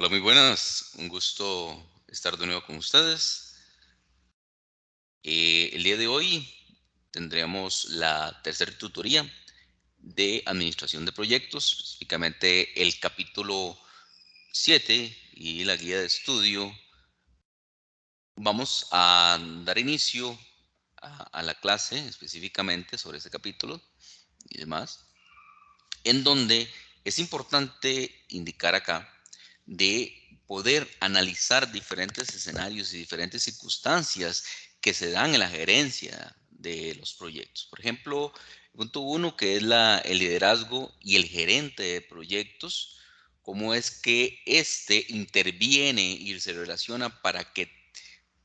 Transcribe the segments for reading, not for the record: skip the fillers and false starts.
Hola, muy buenas. Un gusto estar de nuevo con ustedes. El día de hoy tendremos la tercera tutoría de administración de proyectos, específicamente el capítulo 7 y la guía de estudio. Vamos a dar inicio a la clase específicamente sobre este capítulo y demás, en donde es importante indicar acá de poder analizar diferentes escenarios y diferentes circunstancias que se dan en la gerencia de los proyectos. Por ejemplo, punto uno, que es el liderazgo y el gerente de proyectos, cómo es que éste interviene y se relaciona para que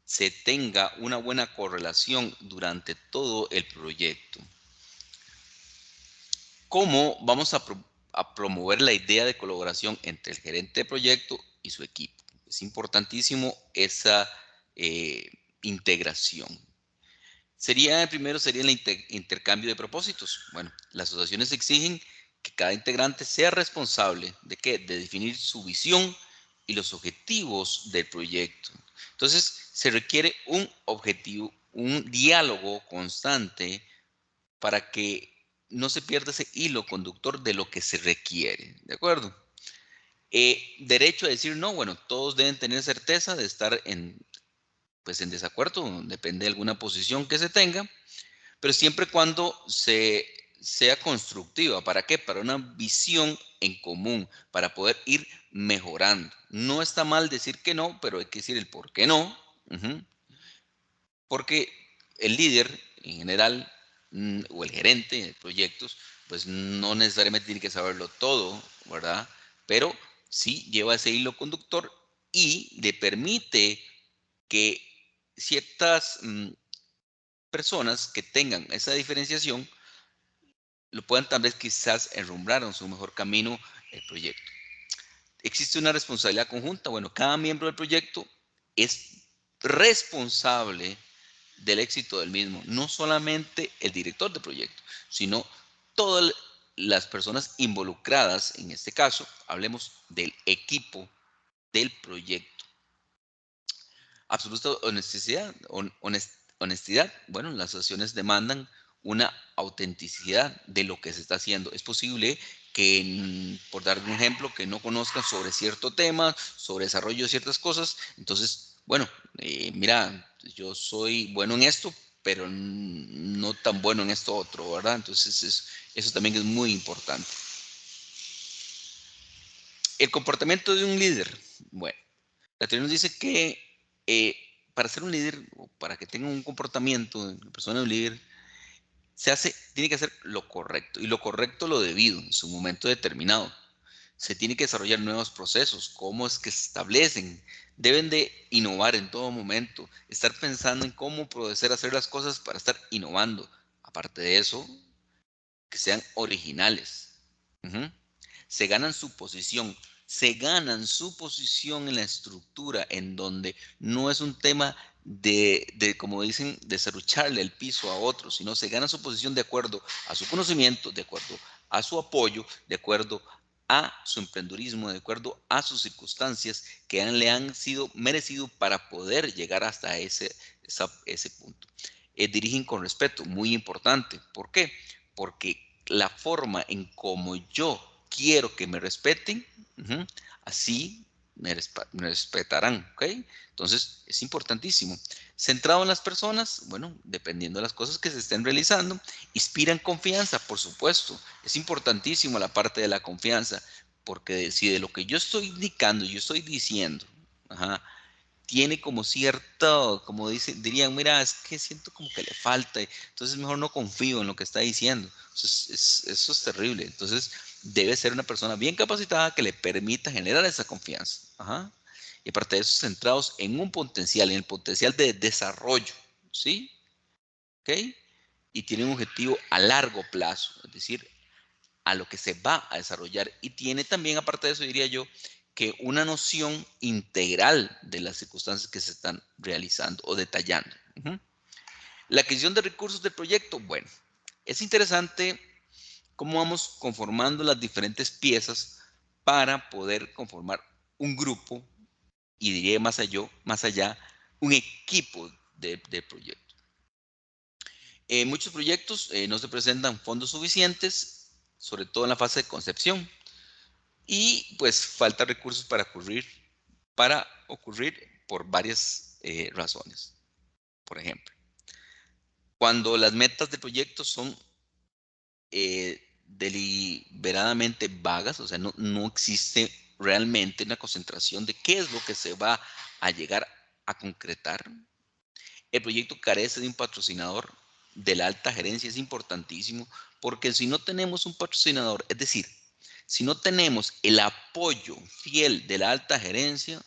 se tenga una buena correlación durante todo el proyecto. ¿Cómo vamos a promover la idea de colaboración entre el gerente de proyecto y su equipo? Es importantísimo esa eh, integración. Primero sería el intercambio de propósitos. Bueno, las asociaciones exigen que cada integrante sea responsable de qué, de definir su visión y los objetivos del proyecto. Entonces, se requiere un objetivo, un diálogo constante para que no se pierda ese hilo conductor de lo que se requiere, ¿de acuerdo? Derecho a decir no, bueno, todos deben tener certeza de estar pues en desacuerdo, depende de alguna posición que se tenga, pero siempre cuando sea constructiva. ¿Para qué? Para una visión en común, para poder ir mejorando. No está mal decir que no, pero hay que decir el por qué no. Porque el líder en general o el gerente de proyectos, pues no necesariamente tiene que saberlo todo, ¿verdad? Pero sí lleva ese hilo conductor y le permite que ciertas personas que tengan esa diferenciación lo puedan tal vez quizás enrumbrar en su mejor camino el proyecto. ¿Existe una responsabilidad conjunta? Bueno, cada miembro del proyecto es responsable del éxito del mismo. No solamente el director de proyecto, sino todas las personas involucradas, en este caso, hablemos del equipo del proyecto. Absoluta honestidad. Bueno, las asociaciones demandan una autenticidad de lo que se está haciendo. Es posible que, por dar un ejemplo, que no conozcan sobre cierto tema, sobre desarrollo de ciertas cosas. Entonces, bueno, mira, yo soy bueno en esto, pero no tan bueno en esto otro, ¿verdad? Entonces, eso también es muy importante. El comportamiento de un líder. Bueno, la teoría nos dice que eh, para ser un líder o para que tenga un comportamiento de persona de un líder, tiene que hacer lo correcto y lo correcto lo debido en su momento determinado. Se tiene que desarrollar nuevos procesos, cómo es que se establecen. Deben de innovar en todo momento, estar pensando en cómo poder hacer las cosas para estar innovando. Aparte de eso, que sean originales. Ujú. Se ganan su posición, se ganan su posición en la estructura, en donde no es un tema como dicen, de serrucharle el piso a otros, sino se gana su posición de acuerdo a su conocimiento, de acuerdo a su apoyo, de acuerdo a su emprendurismo, de acuerdo a sus circunstancias que le han sido merecido para poder llegar hasta ese punto. Dirigen con respeto, muy importante. ¿Por qué? Porque la forma en como yo quiero que me respeten, así me respetarán, ¿ok? Entonces, es importantísimo. Centrado en las personas, bueno, dependiendo de las cosas que se estén realizando, inspiran confianza, por supuesto. Es importantísimo la parte de la confianza, porque si de lo que yo estoy indicando, yo estoy diciendo, ajá, tiene como cierto, como dirían, mira, es que siento como que le falta, entonces mejor no confío en lo que está diciendo. Eso es terrible. Entonces debe ser una persona bien capacitada que le permita generar esa confianza. Ajá. Y aparte de eso, centrados en un potencial, en el potencial de desarrollo, ¿sí? ¿Ok? Y tiene un objetivo a largo plazo, es decir, a lo que se va a desarrollar y tiene también, aparte de eso, diría yo, que una noción integral de las circunstancias que se están realizando o detallando. La adquisición de recursos del proyecto, bueno, es interesante cómo vamos conformando las diferentes piezas para poder conformar un grupo, y diría más allá, un equipo de proyectos. En muchos proyectos no se presentan fondos suficientes, sobre todo en la fase de concepción, y pues falta recursos para ocurrir por varias razones. Por ejemplo, cuando las metas de proyectos son deliberadamente vagas, o sea, no existe realmente una concentración de qué es lo que se va a llegar a concretar. El proyecto carece de un patrocinador de la alta gerencia, es importantísimo, porque si no tenemos un patrocinador, es decir, si no tenemos el apoyo fiel de la alta gerencia,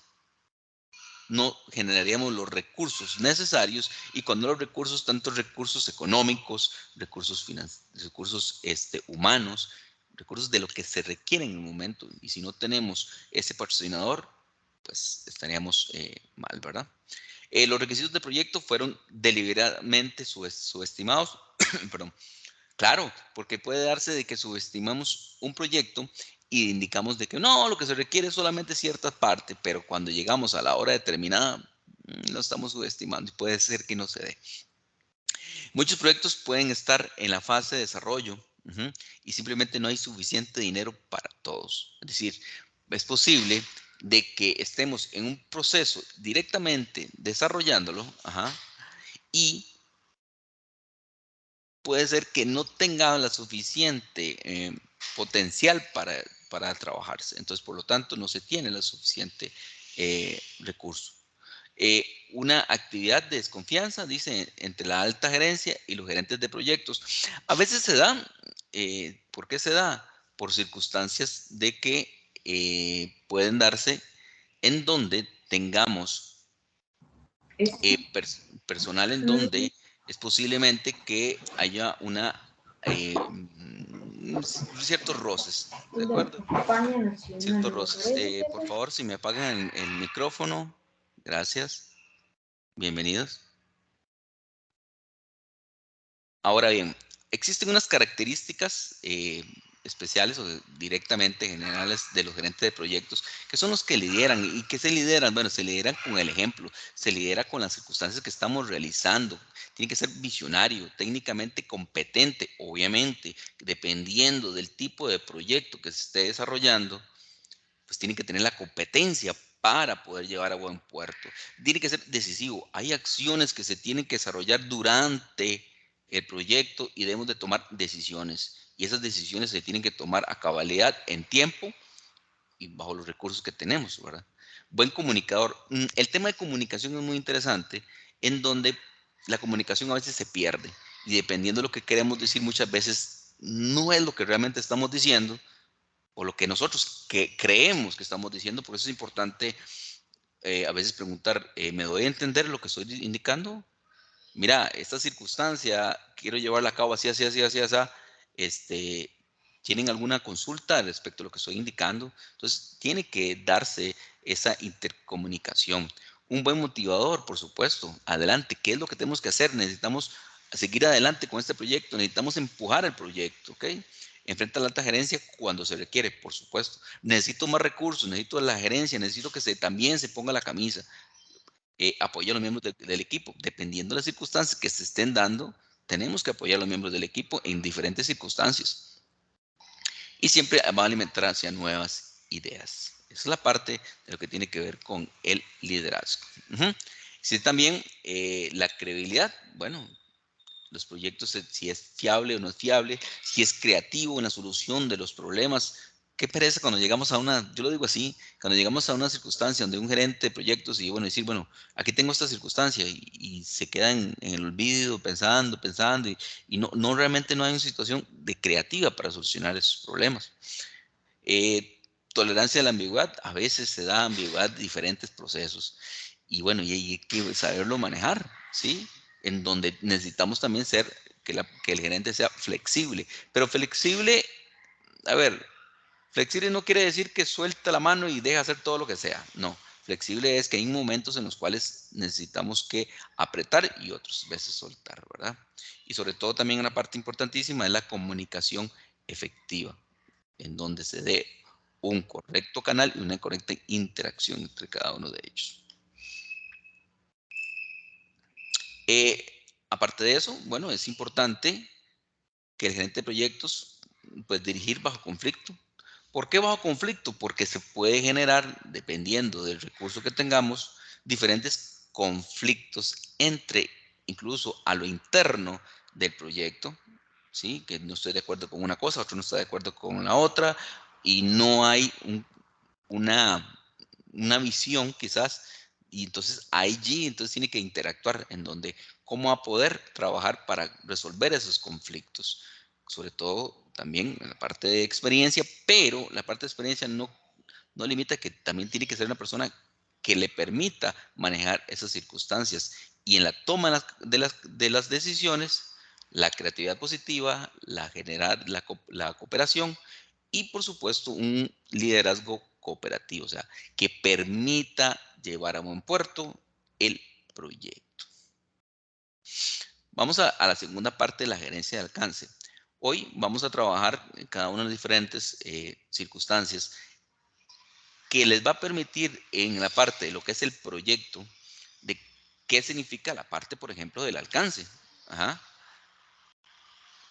no generaríamos los recursos necesarios, y cuando los recursos, tanto recursos económicos, recursos humanos, recursos de lo que se requiere en el momento, y si no tenemos ese patrocinador, pues estaríamos mal, ¿verdad? Los requisitos del proyecto fueron deliberadamente subestimados. Perdón. Claro, porque puede darse de que subestimamos un proyecto y indicamos de que no, lo que se requiere es solamente cierta parte, pero cuando llegamos a la hora determinada, lo estamos subestimando y puede ser que no se dé. Muchos proyectos pueden estar en la fase de desarrollo, y simplemente no hay suficiente dinero para todos. Es decir, es posible de que estemos en un proceso directamente desarrollándolo, y puede ser que no tenga la suficiente potencial para trabajarse. Entonces, por lo tanto, no se tiene la suficiente recurso. Una actividad de desconfianza, dice, entre la alta gerencia y los gerentes de proyectos. A veces se da. ¿Por qué se da? Por circunstancias de que pueden darse en donde tengamos personal, en donde es posiblemente que haya ciertos roces, ¿de acuerdo? Ciertos roces. Por favor, si me apagan el micrófono, gracias. Bienvenidos. Ahora bien, existen unas características especiales o directamente generales de los gerentes de proyectos, que son los que lideran. ¿Y qué se lideran? Bueno, se lideran con el ejemplo, se lidera con las circunstancias que estamos realizando. Tiene que ser visionario, técnicamente competente, obviamente, dependiendo del tipo de proyecto que se esté desarrollando, pues tiene que tener la competencia para poder llevar a buen puerto. Tiene que ser decisivo. Hay acciones que se tienen que desarrollar durante el proyecto y debemos de tomar decisiones. Y esas decisiones se tienen que tomar a cabalidad, en tiempo y bajo los recursos que tenemos, ¿verdad? Buen comunicador. El tema de comunicación es muy interesante, en donde la comunicación a veces se pierde. Y dependiendo de lo que queremos decir, muchas veces no es lo que realmente estamos diciendo, o lo que nosotros creemos que estamos diciendo. Por eso es importante a veces preguntar, ¿me doy a entender lo que estoy indicando? Mira, esta circunstancia quiero llevarla a cabo así, así, así, así, así. ¿Tienen alguna consulta respecto a lo que estoy indicando? Entonces, tiene que darse esa intercomunicación. Un buen motivador, por supuesto. Adelante, ¿qué es lo que tenemos que hacer? Necesitamos seguir adelante con este proyecto, necesitamos empujar el proyecto, ¿ok? Enfrenta a la alta gerencia cuando se requiere, por supuesto. Necesito más recursos, necesito a la gerencia, necesito que también se ponga la camisa. Apoya a los miembros del equipo. Dependiendo de las circunstancias que se estén dando, tenemos que apoyar a los miembros del equipo en diferentes circunstancias. Y siempre va a alimentar hacia nuevas ideas. Esa es la parte de lo que tiene que ver con el liderazgo. Sí, también la credibilidad. Bueno, los proyectos, si es fiable o no es fiable, si es creativo en la solución de los problemas. Qué pereza cuando llegamos a yo lo digo así, cuando llegamos a una circunstancia donde un gerente de proyectos y bueno, decir, bueno, aquí tengo esta circunstancia y se queda en el olvido pensando, pensando y no realmente no hay una situación de creativa para solucionar esos problemas. Tolerancia a la ambigüedad, a veces se da ambigüedad de diferentes procesos y bueno, y hay que saberlo manejar, ¿sí? En donde necesitamos también que el gerente sea flexible, pero flexible, a ver, flexible no quiere decir que suelta la mano y deja hacer todo lo que sea, no. Flexible es que hay momentos en los cuales necesitamos que apretar y otras veces soltar, ¿verdad? Y sobre todo también una parte importantísima es la comunicación efectiva, en donde se dé un correcto canal y una correcta interacción entre cada uno de ellos. Aparte de eso, bueno, es importante que el gerente de proyectos, pues dirigir bajo conflicto. ¿Por qué bajo conflicto? Porque se puede generar, dependiendo del recurso que tengamos, diferentes conflictos entre, incluso a lo interno del proyecto, ¿sí? Que no estoy de acuerdo con una cosa, otro no está de acuerdo con la otra, y no hay una visión quizás, y entonces allí entonces tiene que interactuar en donde cómo va a poder trabajar para resolver esos conflictos, sobre todo también en la parte de experiencia, pero la parte de experiencia no limita que también tiene que ser una persona que le permita manejar esas circunstancias y en la toma de las decisiones, la creatividad positiva, la cooperación y por supuesto un liderazgo cooperativo, o sea, que permita llevar a buen puerto el proyecto. Vamos a la segunda parte de la gerencia de alcance. Hoy vamos a trabajar en cada una de las diferentes circunstancias que les va a permitir en la parte de lo que es el proyecto, de qué significa la parte, por ejemplo, del alcance. Ajá.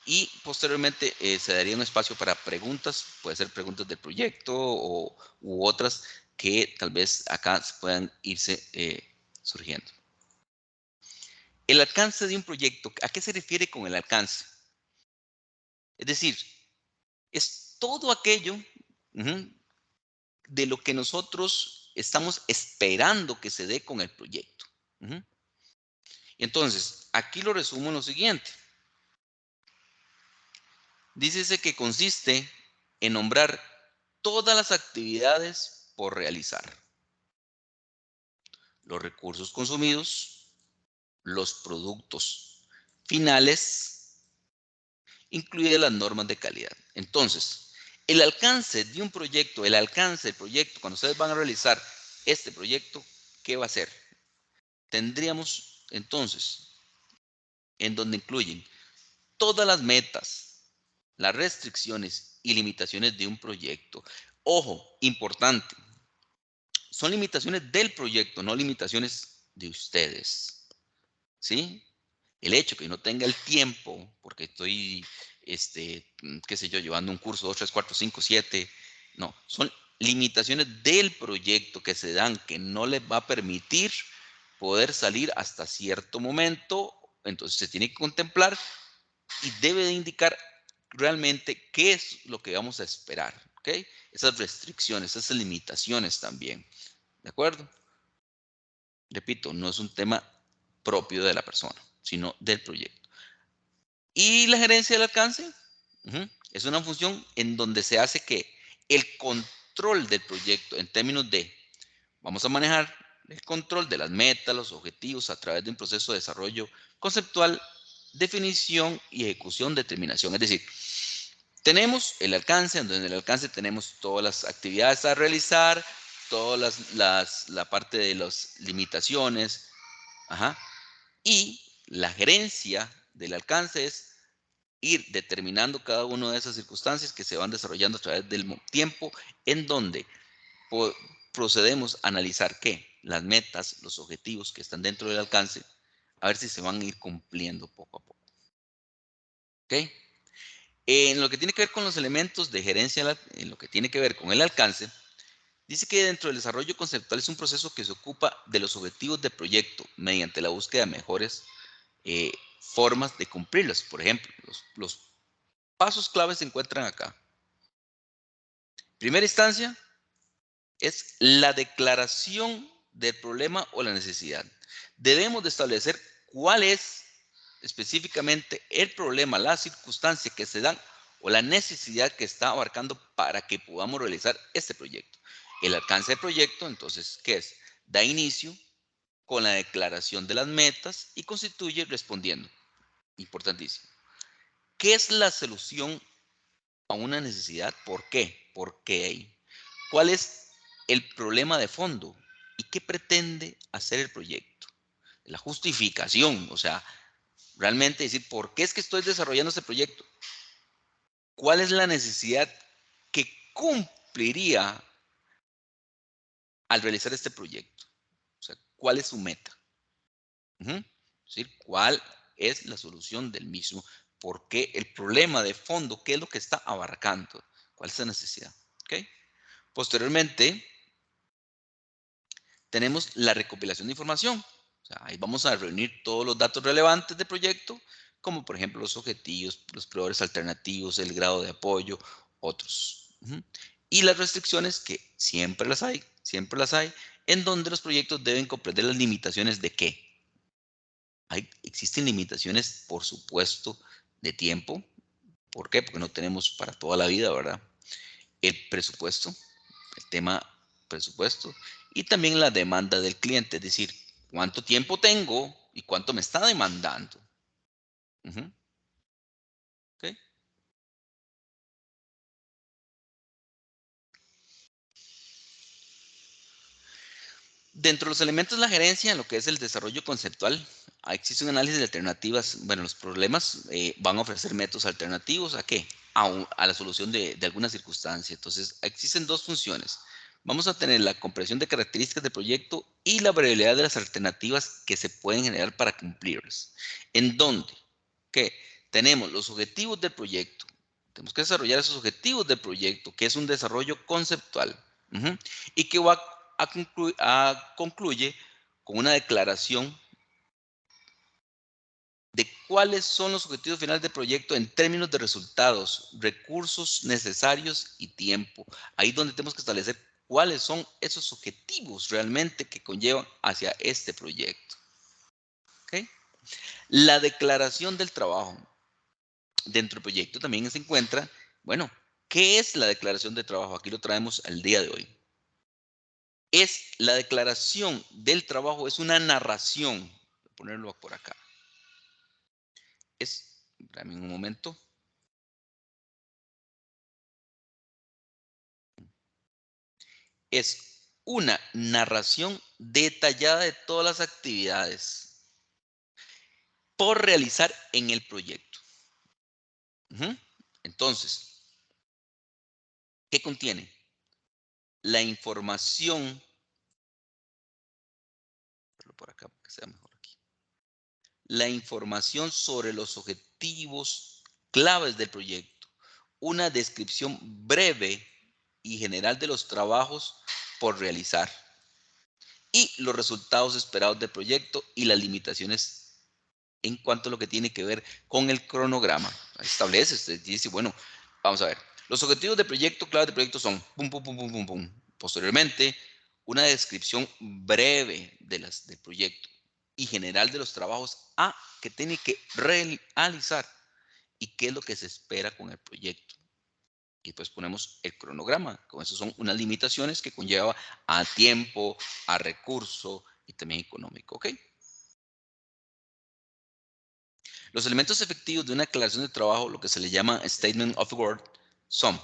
Y posteriormente se daría un espacio para preguntas, puede ser preguntas del proyecto u otras que tal vez acá puedan irse surgiendo. El alcance de un proyecto, ¿a qué se refiere con el alcance? Es decir, es todo aquello de lo que nosotros estamos esperando que se dé con el proyecto. Entonces, aquí lo resumo en lo siguiente. Dícese que consiste en nombrar todas las actividades por realizar, los recursos consumidos, los productos finales, incluidas las normas de calidad. Entonces, el alcance de un proyecto, el alcance del proyecto, cuando ustedes van a realizar este proyecto, ¿qué va a ser? Tendríamos entonces, en donde incluyen todas las metas, las restricciones y limitaciones de un proyecto. Ojo, importante, son limitaciones del proyecto, no limitaciones de ustedes. ¿Sí? El hecho que no tenga el tiempo, porque estoy, qué sé yo, llevando un curso 2, 3, 4, 5, 7, no, son limitaciones del proyecto que se dan que no les va a permitir poder salir hasta cierto momento, entonces se tiene que contemplar y debe de indicar realmente qué es lo que vamos a esperar, ¿ok? Esas restricciones, esas limitaciones también, ¿de acuerdo? Repito, no es un tema propio de la persona, sino del proyecto. Y la gerencia del alcance es una función en donde se hace que el control del proyecto en términos de, vamos a manejar el control de las metas, los objetivos a través de un proceso de desarrollo conceptual, definición y ejecución, determinación. Es decir, tenemos el alcance, donde en el alcance tenemos todas las actividades a realizar, todas la parte de las limitaciones, y la gerencia del alcance es ir determinando cada una de esas circunstancias que se van desarrollando a través del tiempo, en donde procedemos a analizar qué, las metas, los objetivos que están dentro del alcance, a ver si se van a ir cumpliendo poco a poco. ¿Ok? En lo que tiene que ver con los elementos de gerencia, en lo que tiene que ver con el alcance, dice que dentro del desarrollo conceptual es un proceso que se ocupa de los objetivos de proyecto mediante la búsqueda de mejores formas de cumplirlos. Por ejemplo, los pasos claves se encuentran acá. Primera instancia es la declaración del problema o la necesidad. Debemos de establecer cuál es específicamente el problema, la circunstancia que se dan o la necesidad que está abarcando para que podamos realizar este proyecto. El alcance del proyecto, entonces, ¿qué es? Da inicio con la declaración de las metas y constituye respondiendo. Importantísimo. ¿Qué es la solución a una necesidad? ¿Por qué? ¿Por qué hay? ¿Cuál es el problema de fondo? ¿Y qué pretende hacer el proyecto? La justificación, o sea, realmente decir, ¿por qué es que estoy desarrollando este proyecto? ¿Cuál es la necesidad que cumple cumpliría al realizar este proyecto? O sea, ¿cuál es su meta? Es decir, ¿cuál es la solución del mismo? ¿Por qué el problema de fondo? ¿Qué es lo que está abarcando? ¿Cuál es la necesidad? ¿Ok? Posteriormente, tenemos la recopilación de información. O sea, ahí vamos a reunir todos los datos relevantes del proyecto, como por ejemplo los objetivos, los proveedores alternativos, el grado de apoyo, otros. Y las restricciones, que siempre las hay, en donde los proyectos deben comprender las limitaciones de qué. Existen limitaciones, por supuesto, de tiempo. ¿Por qué? Porque no tenemos para toda la vida, ¿verdad? El presupuesto, el tema presupuesto, y también la demanda del cliente, es decir, cuánto tiempo tengo y cuánto me está demandando. Ujú, ¿ok? Dentro de los elementos de la gerencia, en lo que es el desarrollo conceptual, existe un análisis de alternativas. Bueno, los problemas van a ofrecer métodos alternativos a qué? A la solución de alguna circunstancia. Entonces, existen dos funciones. Vamos a tener la comprensión de características del proyecto y la variabilidad de las alternativas que se pueden generar para cumplirlas. ¿En dónde? Que tenemos los objetivos del proyecto. Tenemos que desarrollar esos objetivos del proyecto, que es un desarrollo conceptual. Y que va concluye con una declaración de cuáles son los objetivos finales del proyecto en términos de resultados, recursos necesarios y tiempo. Ahí es donde tenemos que establecer cuáles son esos objetivos realmente que conllevan hacia este proyecto. ¿Okay? La declaración del trabajo dentro del proyecto también se encuentra, bueno, ¿qué es la declaración de trabajo? Aquí lo traemos al día de hoy. Es la declaración del trabajo, es una narración. Voy a ponerlo por acá. Dame un momento. Es una narración detallada de todas las actividades por realizar en el proyecto. Entonces, ¿qué contiene? La información, por acá para que sea mejor aquí. La información sobre los objetivos claves del proyecto, una descripción breve y general de los trabajos por realizar y los resultados esperados del proyecto y las limitaciones en cuanto a lo que tiene que ver con el cronograma. Establece, usted dice, bueno, vamos a ver, los objetivos del proyecto, claves del proyecto son pum, pum, pum, pum, pum, pum. Posteriormente, una descripción breve del proyecto y general de los trabajos que tiene que realizar y qué es lo que se espera con el proyecto. Y pues ponemos el cronograma. Con eso son unas limitaciones que conlleva a tiempo, a recurso y también económico. ¿Ok? Los elementos efectivos de una declaración de trabajo, lo que se le llama Statement of Work, son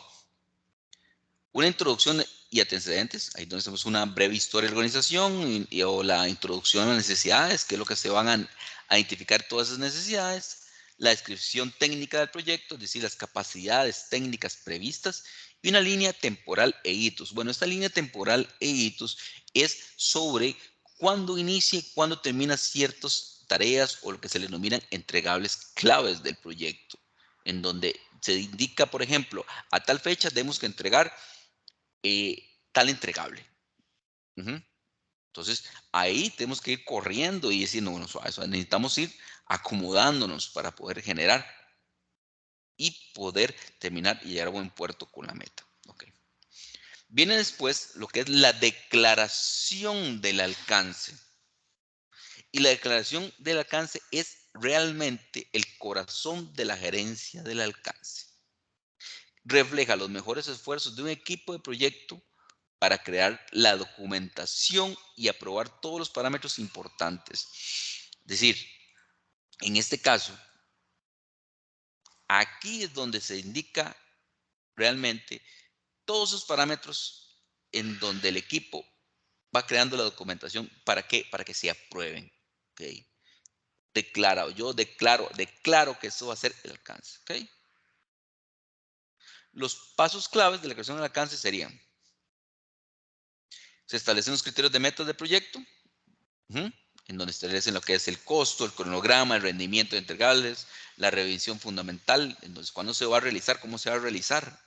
una introducción y antecedentes, ahí donde tenemos una breve historia de la organización o la introducción a las necesidades, que es lo que se van a identificar todas esas necesidades, la descripción técnica del proyecto, es decir, las capacidades técnicas previstas, y una línea temporal e hitos. Bueno, esta línea temporal e hitos es sobre cuándo inicia y cuándo termina ciertas tareas o lo que se le denominan entregables claves del proyecto, en donde se indica, por ejemplo, a tal fecha tenemos que entregar tal entregable. Entonces, ahí tenemos que ir corriendo y decir, no, bueno, suave, suave, necesitamos ir acomodándonos para poder generar y poder terminar y llegar a buen puerto con la meta. Okay. Viene después lo que es la declaración del alcance. Y la declaración del alcance es realmente el corazón de la gerencia del alcance. Refleja los mejores esfuerzos de un equipo de proyecto para crear la documentación y aprobar todos los parámetros importantes. Es decir, en este caso, aquí es donde se indica realmente todos esos parámetros en donde el equipo va creando la documentación. ¿Para qué? Para que se aprueben. ¿Okay? Yo declaro que eso va a ser el alcance. ¿Okay? los pasos claves de la creación del alcance serían: se establecen los criterios de metas del proyecto, en donde establecen lo que es el costo, el cronograma, el rendimiento de entregables, la revisión fundamental, entonces cuándo se va a realizar, cómo se va a realizar.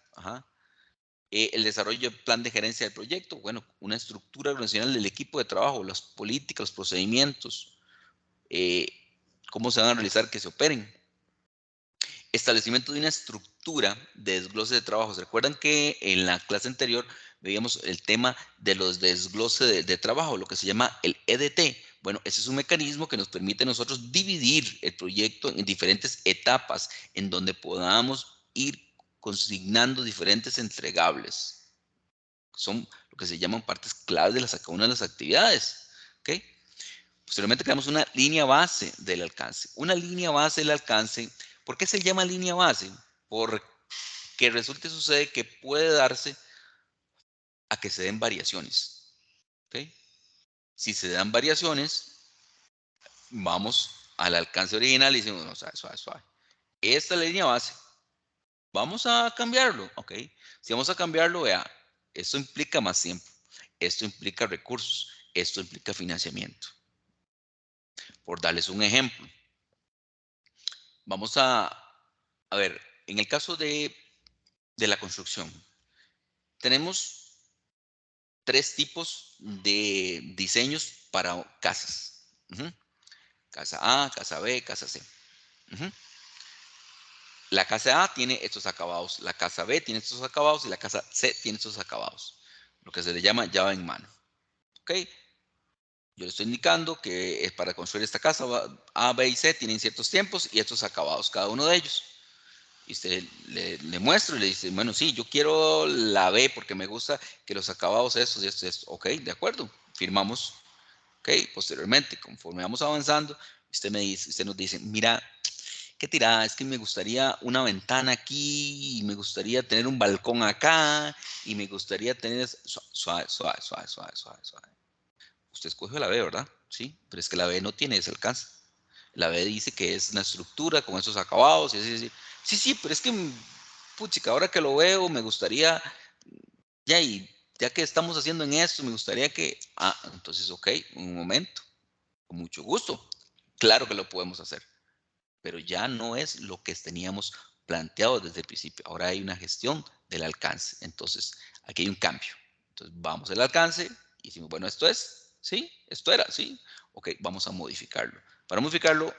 El desarrollo del plan de gerencia del proyecto, bueno, una estructura organizacional del equipo de trabajo, las políticas, los procedimientos, eh, cómo se van a realizar que se operen. Establecimiento de una estructura de desglose de trabajos. Recuerdan que en la clase anterior veíamos el tema de los desgloses de trabajo, lo que se llama el EDT. Bueno, ese es un mecanismo que nos permite a nosotros dividir el proyecto en diferentes etapas, en donde podamos ir consignando diferentes entregables. Son lo que se llaman partes claves de cada una de las actividades. ¿Ok? Posteriormente creamos una línea base del alcance. Una línea base del alcance, ¿por qué se llama línea base? Porque resulta y sucede que puede darse a que se den variaciones. ¿Ok? Si se dan variaciones, vamos al alcance original y decimos, no, suave, suave, suave. Esta es la línea base. Vamos a cambiarlo. ¿Ok? Si vamos a cambiarlo, vea, esto implica más tiempo. Esto implica recursos. Esto implica financiamiento. Por darles un ejemplo. Vamos a ver, en el caso de la construcción, tenemos tres tipos de diseños para casas. Casa A, casa B, casa C. La casa A tiene estos acabados, la casa B tiene estos acabados y la casa C tiene estos acabados. Lo que se le llama llave en mano. ¿Ok? Yo le estoy indicando que es para construir esta casa A, B y C tienen ciertos tiempos y estos acabados, cada uno de ellos. Y usted le muestra y le dice, bueno, sí, yo quiero la B porque me gusta que los acabados estos y estos y estos. Ok, de acuerdo, firmamos. Ok, posteriormente, conforme vamos avanzando, usted nos dice, mira, qué tirada, es que me gustaría una ventana aquí, y me gustaría tener un balcón acá, y me gustaría tener suave, suave, suave, suave, suave, suave. Usted escogió la B, ¿verdad? Sí, pero es que la B no tiene ese alcance. La B dice que es una estructura con esos acabados y así, así. Sí, sí, pero es que, puchica, ahora que lo veo, me gustaría, ya, y ya que estamos haciendo en esto, me gustaría que, entonces, ok, un momento, con mucho gusto. Claro que lo podemos hacer, pero ya no es lo que teníamos planteado desde el principio. Ahora hay una gestión del alcance. Entonces, aquí hay un cambio. Entonces, vamos al alcance y decimos, bueno, esto es, sí, esto era, sí. Ok, vamos a modificarlo. Para modificarlo,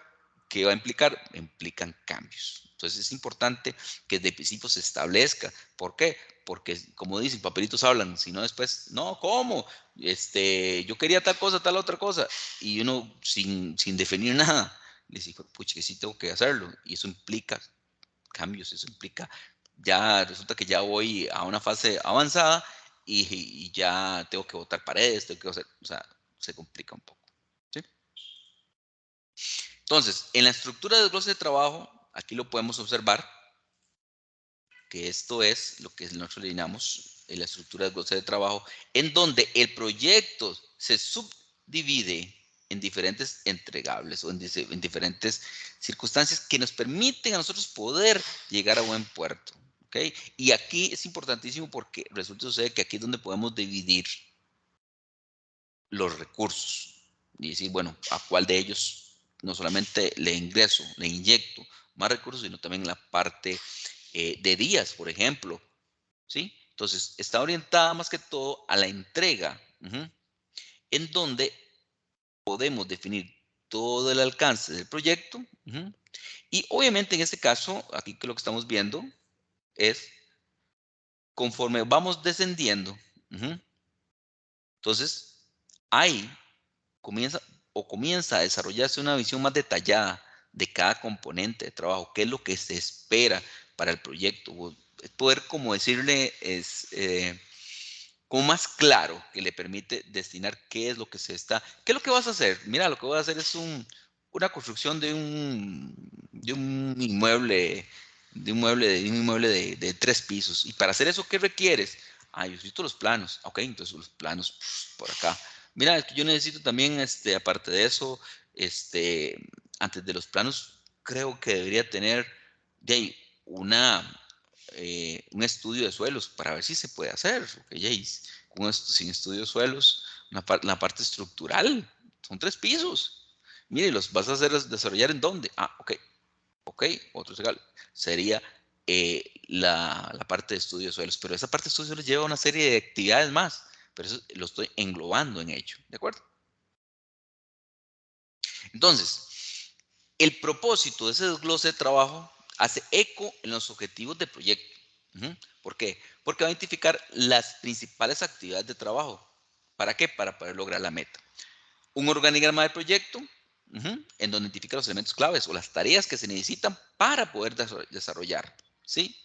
¿qué va a implicar? Implican cambios. Entonces, es importante que desde el principio se establezca. ¿Por qué? Porque, como dicen, papelitos hablan, si no después, no, ¿cómo? Yo quería tal cosa, tal otra cosa, y uno sin definir nada les dijo, pucha, que sí tengo que hacerlo. Y eso implica cambios, eso implica, ya resulta que ya voy a una fase avanzada y ya tengo que botar paredes, tengo que hacer, o sea, se complica un poco. ¿Sí? Entonces, en la estructura de desglose de trabajo, aquí lo podemos observar, que esto es lo que nosotros le llamamos la estructura de desglose de trabajo, en donde el proyecto se subdivide en diferentes entregables o en diferentes circunstancias que nos permiten a nosotros poder llegar a buen puerto. ¿Okay? Y aquí es importantísimo porque resulta sucede que aquí es donde podemos dividir los recursos y decir, bueno, a cuál de ellos no solamente le ingreso, le inyecto más recursos, sino también la parte de días, por ejemplo. ¿Sí? Entonces, está orientada más que todo a la entrega, en donde podemos definir todo el alcance del proyecto. Y obviamente en este caso, aquí que lo que estamos viendo es conforme vamos descendiendo, entonces ahí comienza a desarrollarse una visión más detallada de cada componente de trabajo, qué es lo que se espera para el proyecto. Poder, como decirle, como más claro, que le permite destinar qué es lo que qué es lo que vas a hacer. Mira, lo que voy a hacer es una construcción de un inmueble, de 3 pisos. Y para hacer eso, ¿qué requieres? Yo necesito los planos. Ok, entonces los planos por acá. Mira, es que yo necesito también, aparte de eso, antes de los planos, creo que debería tener de ahí una, un estudio de suelos para ver si se puede hacer. Okay, sin estudio de suelos, la parte estructural, son 3 pisos. Mire, ¿los vas a hacer desarrollar en dónde? Ah, ok, otro sería la parte de estudio de suelos, pero esa parte de estudio de suelos lleva una serie de actividades más, pero eso lo estoy englobando en ello, ¿de acuerdo? Entonces, el propósito de ese desglose de trabajo hace eco en los objetivos del proyecto. ¿Por qué? Porque va a identificar las principales actividades de trabajo. ¿Para qué? Para poder lograr la meta. Un organigrama de proyecto en donde identifica los elementos claves o las tareas que se necesitan para poder desarrollar. ¿Sí?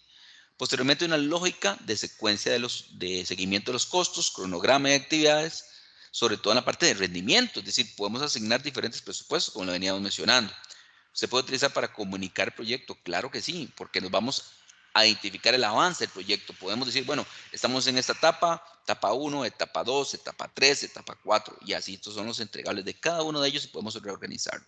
Posteriormente, una lógica de secuencia de seguimiento de los costos, cronograma de actividades, sobre todo en la parte de rendimiento, es decir, podemos asignar diferentes presupuestos, como lo veníamos mencionando. ¿Se puede utilizar para comunicar el proyecto? Claro que sí, porque nos vamos a identificar el avance del proyecto. Podemos decir, bueno, estamos en esta etapa 1, etapa 2, etapa 3, etapa 4, y así estos son los entregables de cada uno de ellos y podemos reorganizarlo.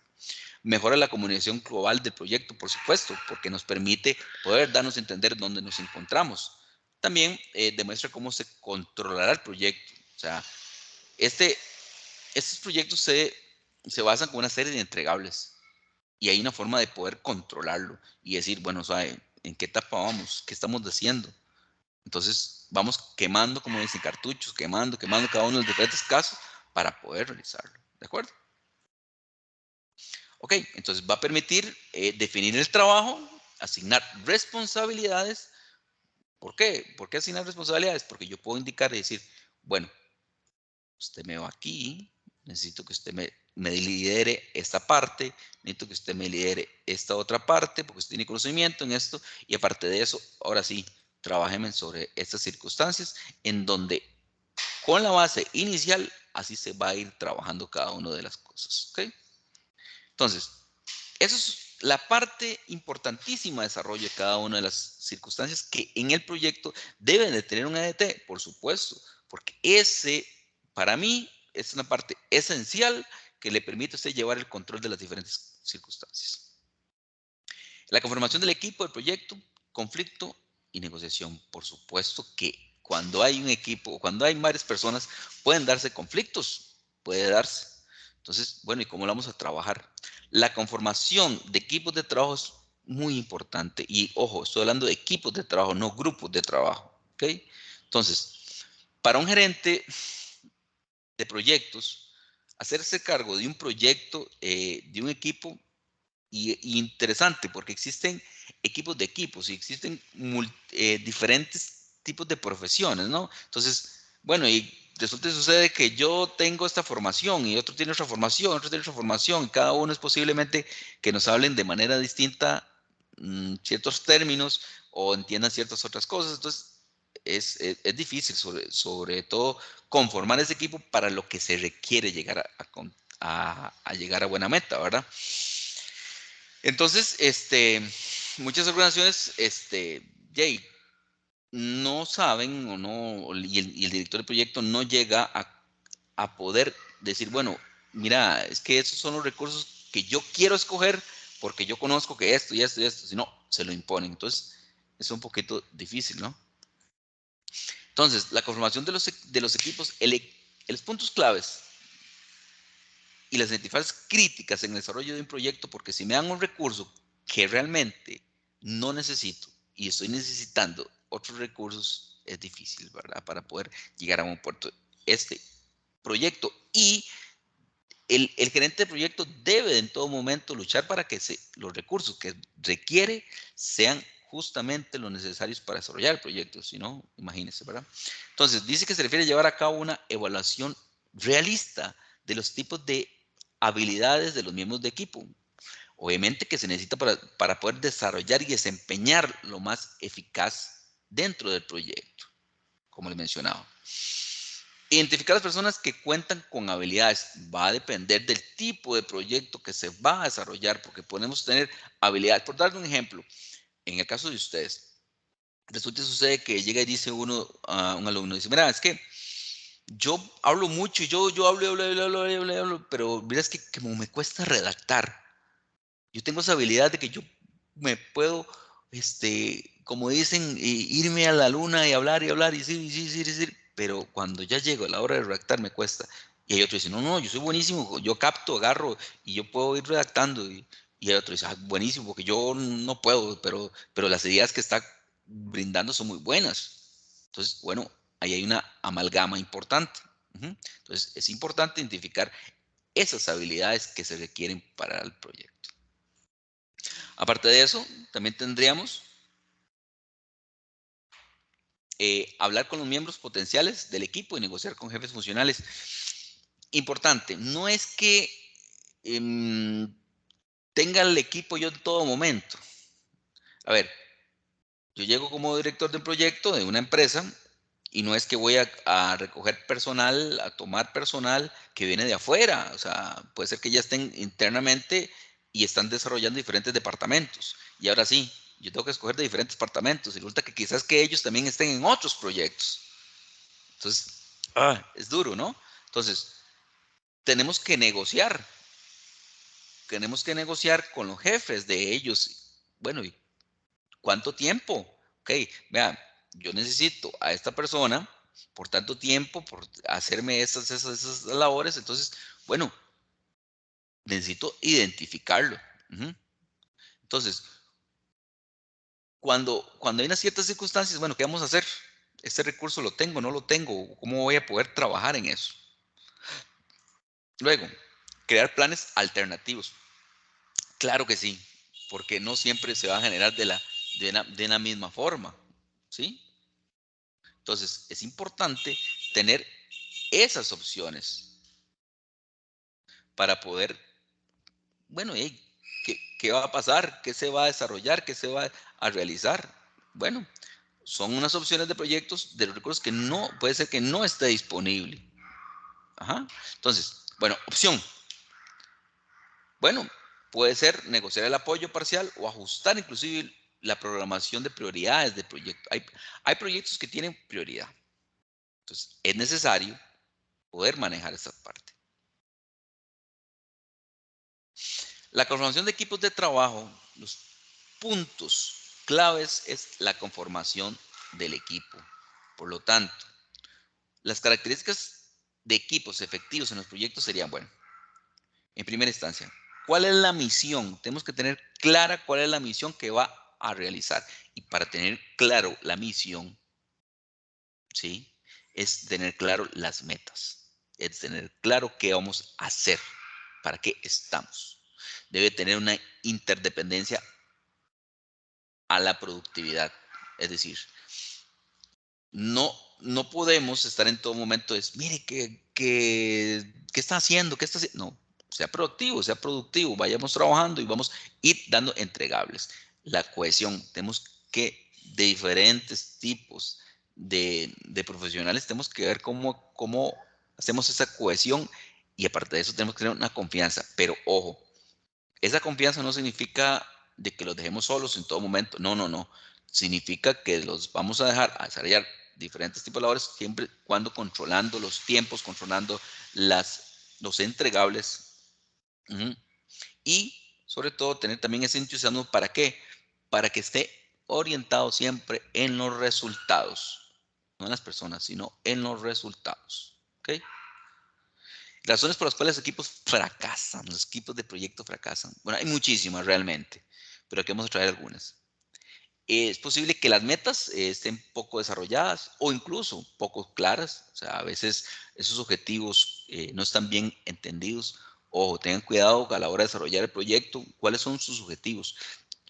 Mejora la comunicación global del proyecto, por supuesto, porque nos permite poder darnos a entender dónde nos encontramos. También demuestra cómo se controlará el proyecto. O sea, estos proyectos se basan con una serie de entregables y hay una forma de poder controlarlo y decir, bueno, ¿sabe? ¿En qué etapa vamos? ¿Qué estamos haciendo? Entonces, vamos quemando, como dicen, cartuchos, quemando cada uno de los diferentes casos para poder realizarlo. ¿De acuerdo? Ok, entonces va a permitir definir el trabajo, asignar responsabilidades. ¿Por qué? ¿Por qué asignar responsabilidades? Porque yo puedo indicar y decir, bueno, usted me va aquí, necesito que usted me lidere esta parte, necesito que usted me lidere esta otra parte, porque usted tiene conocimiento en esto, y aparte de eso, ahora sí, trabajemos sobre estas circunstancias en donde con la base inicial, así se va a ir trabajando cada una de las cosas. ¿Ok? Entonces, eso es la parte importantísima de desarrollo de cada una de las circunstancias que en el proyecto deben de tener un EDT, por supuesto, porque ese, para mí, es una parte esencial que le permite a usted llevar el control de las diferentes circunstancias. La conformación del equipo del proyecto, conflicto y negociación. Por supuesto que cuando hay un equipo, cuando hay varias personas, pueden darse conflictos, puede darse. Entonces, bueno, ¿y cómo lo vamos a trabajar? La conformación de equipos de trabajo es muy importante. Y ojo, estoy hablando de equipos de trabajo, no grupos de trabajo. ¿Ok? Entonces, para un gerente de proyectos, hacerse cargo de un proyecto, de un equipo, y interesante porque existen equipos de equipos y existen diferentes tipos de profesiones, ¿no? Entonces, bueno, y resulta y sucede que yo tengo esta formación y otro tiene otra formación, otro tiene otra formación, y cada uno es posiblemente que nos hablen de manera distinta ciertos términos o entiendan ciertas otras cosas. Entonces, es difícil, sobre todo, conformar ese equipo para lo que se requiere llegar a llegar a buena meta, ¿verdad? Entonces, muchas organizaciones, Jay, no saben o no, y el director del proyecto no llega a poder decir, bueno, mira, es que esos son los recursos que yo quiero escoger porque yo conozco que esto y esto y esto, si no, se lo imponen. Entonces, es un poquito difícil, ¿no? Entonces, la conformación de los equipos, los puntos claves y las identidades críticas en el desarrollo de un proyecto, porque si me dan un recurso que realmente no necesito y estoy necesitando otros recursos, es difícil, ¿verdad? Para poder llegar a un puerto. Este proyecto y el gerente de proyecto debe en todo momento luchar para que los recursos que requiere sean justamente los necesarios para desarrollar el proyecto. Si no, imagínense, ¿verdad? Entonces, dice que se refiere a llevar a cabo una evaluación realista de los tipos de habilidades de los miembros de equipo. Obviamente que se necesita para poder desarrollar y desempeñar lo más eficaz dentro del proyecto, como les mencionaba. Identificar a las personas que cuentan con habilidades va a depender del tipo de proyecto que se va a desarrollar, porque podemos tener habilidades. Por darle un ejemplo, en el caso de ustedes, resulta y sucede que llega y dice uno a un alumno, dice, mira, es que yo hablo mucho, y yo hablo, hablo, pero mira, es que como me cuesta redactar. Yo tengo esa habilidad de que yo me puedo como dicen, irme a la luna y hablar y decir, pero cuando ya llego a la hora de redactar me cuesta. Y hay otro que dice, no, yo soy buenísimo, yo capto, agarro y yo puedo ir redactando. Y hay otro que dice, buenísimo, porque yo no puedo, pero las ideas que está brindando son muy buenas. Entonces, bueno, ahí hay una amalgama importante. Entonces, es importante identificar esas habilidades que se requieren para el proyecto. Aparte de eso, también tendríamos hablar con los miembros potenciales del equipo y negociar con jefes funcionales. Importante, no es que tenga el equipo yo en todo momento. A ver, yo llego como director de un proyecto de una empresa y no es que voy a recoger personal, a tomar personal que viene de afuera. O sea, puede ser que ya estén internamente y están desarrollando diferentes departamentos. Y ahora sí, yo tengo que escoger de diferentes departamentos. Y resulta que quizás que ellos también estén en otros proyectos. Entonces, es duro, ¿no? Entonces, tenemos que negociar. Tenemos que negociar con los jefes de ellos. Bueno, ¿y cuánto tiempo? Ok, vean, yo necesito a esta persona por tanto tiempo, por hacerme esas labores. Entonces, bueno, necesito identificarlo. Entonces, cuando hay unas ciertas circunstancias, bueno, ¿qué vamos a hacer? ¿Este recurso lo tengo, no lo tengo? ¿Cómo voy a poder trabajar en eso? Luego, crear planes alternativos. Claro que sí, porque no siempre se va a generar de la misma forma, ¿sí? Entonces, es importante tener esas opciones para poder, bueno, hey, ¿qué va a pasar? ¿Qué se va a desarrollar? ¿Qué se va a realizar? Bueno, son unas opciones de proyectos de los recursos que no, puede ser que no esté disponible. Ajá. Entonces, bueno, opción. Bueno, puede ser negociar el apoyo parcial o ajustar inclusive la programación de prioridades de proyecto. Hay proyectos que tienen prioridad. Entonces, es necesario poder manejar esa parte. La conformación de equipos de trabajo, los puntos claves es la conformación del equipo. Por lo tanto, las características de equipos efectivos en los proyectos serían, bueno, en primera instancia, ¿cuál es la misión? Tenemos que tener clara cuál es la misión que va a realizar. Y para tener claro la misión, ¿sí? Es tener claro las metas. Es tener claro qué vamos a hacer, para qué estamos. Debe tener una interdependencia a la productividad. Es decir, no podemos estar en todo momento, mire, ¿qué está haciendo? ¿Qué está haciendo? No, sea proactivo, sea productivo, vayamos trabajando y vamos a ir dando entregables. La cohesión, tenemos que, de diferentes tipos de profesionales, tenemos que ver cómo hacemos esa cohesión y aparte de eso tenemos que tener una confianza, pero ojo, esa confianza no significa de que los dejemos solos en todo momento. No, no, no. Significa que los vamos a dejar a desarrollar diferentes tipos de labores, siempre cuando controlando los tiempos, controlando los entregables. Y sobre todo tener también ese entusiasmo. ¿Para qué? Para que esté orientado siempre en los resultados. No en las personas, sino en los resultados. ¿Ok? Razones por las cuales los equipos fracasan, los equipos de proyecto fracasan. Bueno, hay muchísimas realmente, pero aquí vamos a traer algunas. Es posible que las metas estén poco desarrolladas o incluso poco claras. O sea, a veces esos objetivos no están bien entendidos. O tengan cuidado a la hora de desarrollar el proyecto, cuáles son sus objetivos.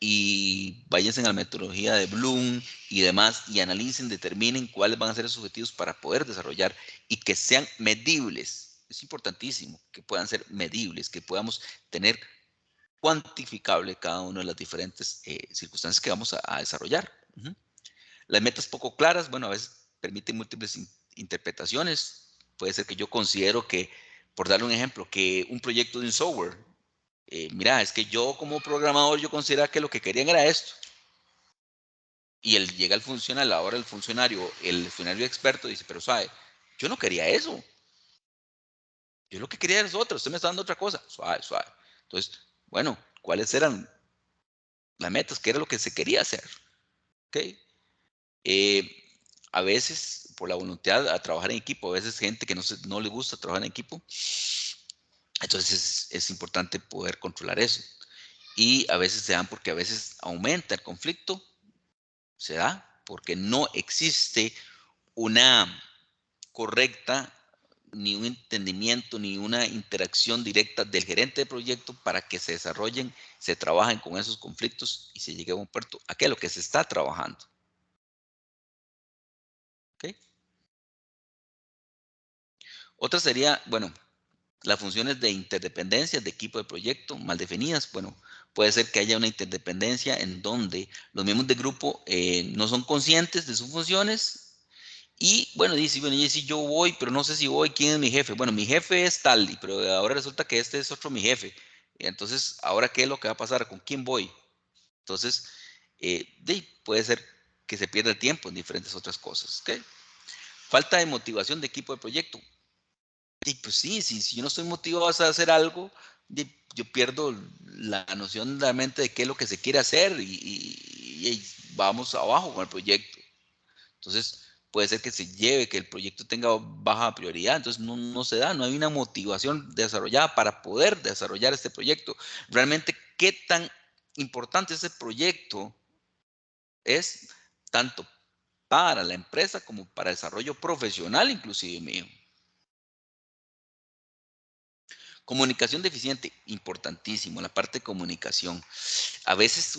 Y váyanse a la metodología de Bloom y demás y analicen, determinen cuáles van a ser esos objetivos para poder desarrollar y que sean medibles. Es importantísimo que puedan ser medibles, que podamos tener cuantificable cada una de las diferentes circunstancias que vamos a desarrollar. Las metas poco claras, bueno, a veces permiten múltiples interpretaciones. Puede ser que yo considero que, por darle un ejemplo, que un proyecto de un software, mira, es que yo como programador yo consideraba que lo que querían era esto. Y él llega al funcionario, ahora el funcionario experto dice, pero sabe, yo no quería eso. Yo lo que quería era otra, usted me está dando otra cosa. Suave, suave. Entonces, bueno, ¿cuáles eran las metas? ¿Qué era lo que se quería hacer? ¿Ok? ¿ok? A veces, por la voluntad a trabajar en equipo, a veces gente que no le gusta trabajar en equipo, entonces es importante poder controlar eso. Y a veces se dan porque a veces aumenta el conflicto, se da porque no existe una correcta, ni un entendimiento, ni una interacción directa del gerente de proyecto para que se desarrollen, se trabajen con esos conflictos y se llegue a un puerto, a lo que se está trabajando. ¿Ok? Otra sería, bueno, las funciones de interdependencia de equipo de proyecto mal definidas. Bueno, puede ser que haya una interdependencia en donde los miembros del grupo no son conscientes de sus funciones. Y bueno, y si yo voy, pero no sé si voy, ¿quién es mi jefe? Bueno, mi jefe es tal, pero ahora resulta que este es otro mi jefe. Entonces, ¿ahora qué es lo que va a pasar? ¿Con quién voy? Entonces, puede ser que se pierda el tiempo en diferentes otras cosas. ¿Ok? Falta de motivación de equipo de proyecto. Y pues sí, si yo no estoy motivado a hacer algo, yo pierdo la noción realmente de qué es lo que se quiere hacer y vamos abajo con el proyecto. Entonces, puede ser que se lleve, que el proyecto tenga baja prioridad, entonces no se da, no hay una motivación desarrollada para poder desarrollar este proyecto. Realmente, ¿qué tan importante ese proyecto es tanto para la empresa como para el desarrollo profesional, inclusive mío? Comunicación deficiente, importantísimo, la parte de comunicación. A veces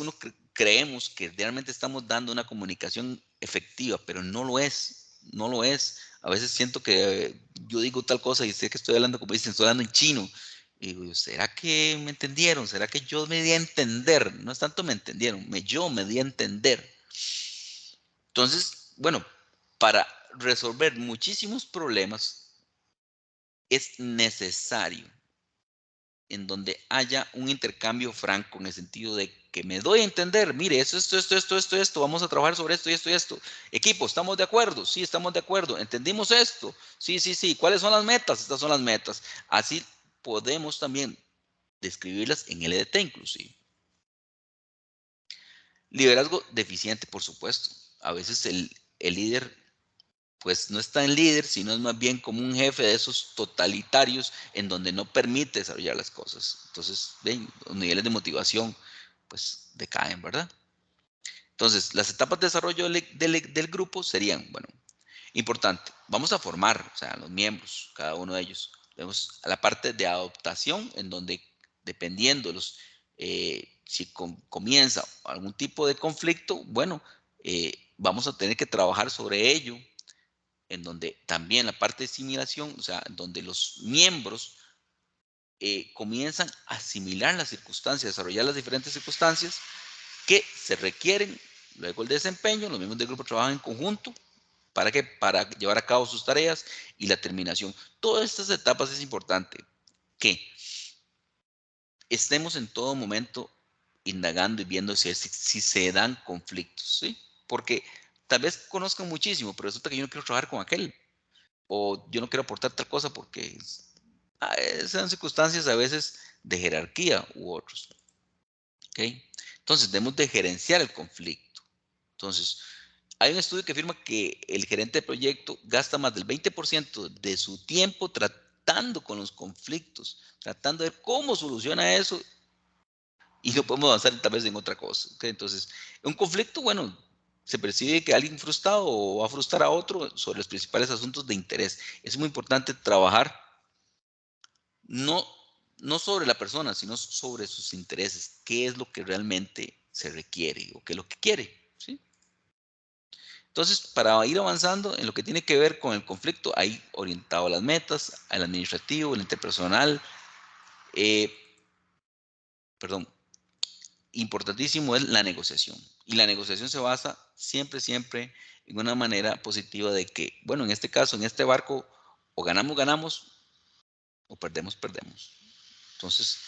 creemos que realmente estamos dando una comunicación efectiva, pero no lo es, no lo es. A veces siento que yo digo tal cosa y sé que estoy hablando, como dicen, estoy hablando en chino. Y digo, ¿será que me entendieron? ¿Será que yo me di a entender? No es tanto me entendieron, yo me di a entender. Entonces, bueno, para resolver muchísimos problemas es necesario en donde haya un intercambio franco en el sentido de que me doy a entender, mire, esto, vamos a trabajar sobre esto y esto y esto. Equipo, ¿estamos de acuerdo? Sí, estamos de acuerdo. ¿Entendimos esto? Sí, sí, sí. ¿Cuáles son las metas? Estas son las metas. Así podemos también describirlas en LDT inclusive. Liderazgo deficiente, por supuesto. A veces el líder pues no es tan líder, sino es más bien como un jefe de esos totalitarios en donde no permite desarrollar las cosas. Entonces, ven, los niveles de motivación pues decaen, ¿verdad? Entonces, las etapas de desarrollo del grupo serían, bueno, importante, vamos a formar, o sea, los miembros, cada uno de ellos. Vemos a la parte de adaptación, en donde dependiendo de si comienza algún tipo de conflicto, bueno, vamos a tener que trabajar sobre ello en donde también la parte de asimilación, o sea, donde los miembros comienzan a asimilar las circunstancias, desarrollar las diferentes circunstancias que se requieren, luego el desempeño, los miembros del grupo trabajan en conjunto, ¿para qué? Para llevar a cabo sus tareas y la terminación. Todas estas etapas es importante que estemos en todo momento indagando y viendo si se dan conflictos, ¿sí? Porque tal vez conozcan muchísimo, pero resulta que yo no quiero trabajar con aquel, o yo no quiero aportar tal cosa porque son circunstancias a veces de jerarquía u otros. ¿Okay? Entonces, debemos de gerenciar el conflicto. Entonces, hay un estudio que afirma que el gerente de proyecto gasta más del 20% de su tiempo tratando con los conflictos, tratando de ver cómo soluciona eso y no podemos avanzar tal vez en otra cosa. ¿Okay? Entonces, un conflicto, bueno, se percibe que alguien frustrado o va a frustrar a otro sobre los principales asuntos de interés. Es muy importante trabajar no, no sobre la persona, sino sobre sus intereses. ¿Qué es lo que realmente se requiere o qué es lo que quiere? ¿Sí? Entonces, para ir avanzando en lo que tiene que ver con el conflicto, hay orientado a las metas, al administrativo, al interpersonal. eh, perdón, importantísimo es la negociación. Y la negociación se basa siempre, siempre en una manera positiva de que, bueno, en este caso, en este barco, o ganamos, ganamos, o perdemos, perdemos. Entonces,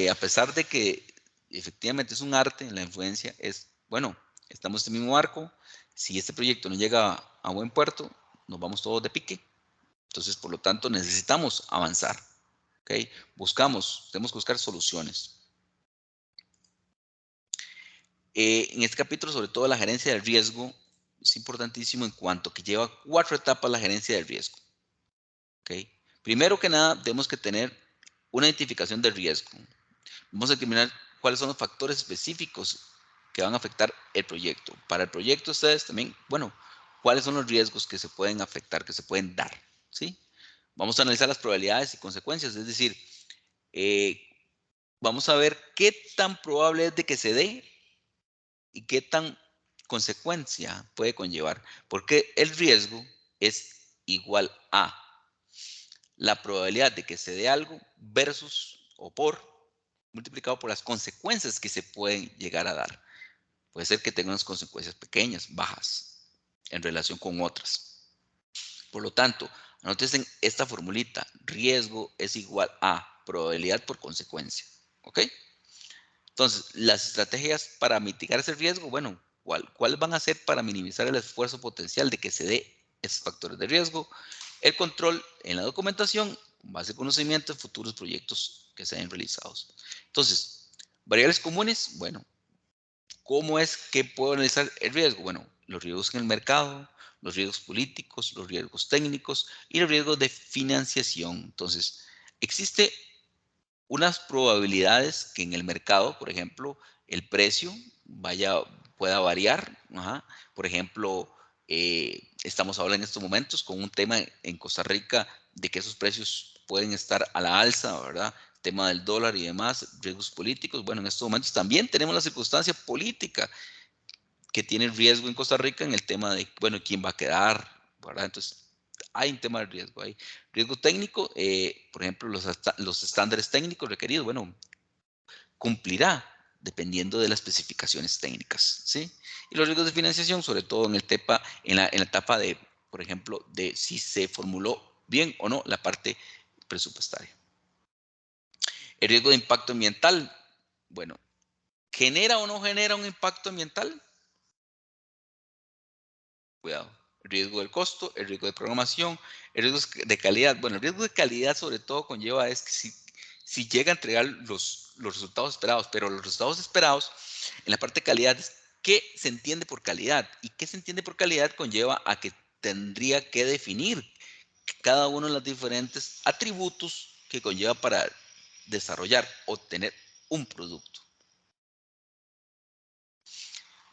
a pesar de que efectivamente es un arte, la influencia es, bueno, estamos en este mismo barco, si este proyecto no llega a buen puerto, nos vamos todos de pique. Entonces, por lo tanto, necesitamos avanzar. ¿Okay? Tenemos que buscar soluciones. En este capítulo, sobre todo la gerencia del riesgo, es importantísimo en cuanto que lleva 4 etapas la gerencia del riesgo. ¿Okay? Primero que nada, tenemos que tener una identificación del riesgo. Vamos a determinar cuáles son los factores específicos que van a afectar el proyecto. Para el proyecto ustedes también, bueno, cuáles son los riesgos que se pueden afectar, que se pueden dar, ¿sí? Vamos a analizar las probabilidades y consecuencias, es decir, eh, vamos a ver qué tan probable es de que se dé y qué tan consecuencia puede conllevar, porque el riesgo es igual a la probabilidad de que se dé algo versus o por multiplicado por las consecuencias que se pueden llegar a dar. Puede ser que tenga unas consecuencias pequeñas, bajas, en relación con otras. Por lo tanto, anoten esta formulita, riesgo es igual a probabilidad por consecuencia. ¿Ok? Entonces, las estrategias para mitigar ese riesgo, bueno, ¿cuáles van a ser para minimizar el esfuerzo potencial de que se dé esos factores de riesgo? El control en la documentación, con base en conocimiento de futuros proyectos que sean realizados. Entonces, variables comunes, bueno, ¿cómo es que puedo analizar el riesgo? Bueno, los riesgos en el mercado, los riesgos políticos, los riesgos técnicos y los riesgos de financiación. Entonces, existe unas probabilidades que en el mercado, por ejemplo, el precio pueda variar. Ajá. Por ejemplo, estamos hablando en estos momentos con un tema en Costa Rica de que esos precios pueden estar a la alza, ¿verdad? Tema del dólar y demás, riesgos políticos. Bueno, en estos momentos también tenemos la circunstancia política que tiene riesgo en Costa Rica en el tema de, bueno, quién va a quedar, ¿verdad? Entonces, hay un tema de riesgo ahí. Riesgo técnico, por ejemplo, los estándares técnicos requeridos, bueno, cumplirá dependiendo de las especificaciones técnicas, ¿sí? Y los riesgos de financiación, sobre todo en la etapa de, por ejemplo, de si se formuló bien o no la parte presupuestaria. El riesgo de impacto ambiental, bueno, ¿genera o no genera un impacto ambiental? Cuidado. El riesgo del costo, el riesgo de programación, el riesgo de calidad. Bueno, el riesgo de calidad sobre todo conlleva es que si llega a entregar los resultados esperados, pero los resultados esperados en la parte de calidad es qué se entiende por calidad y qué se entiende por calidad conlleva a que tendría que definir cada uno de los diferentes atributos que conlleva para desarrollar o tener un producto.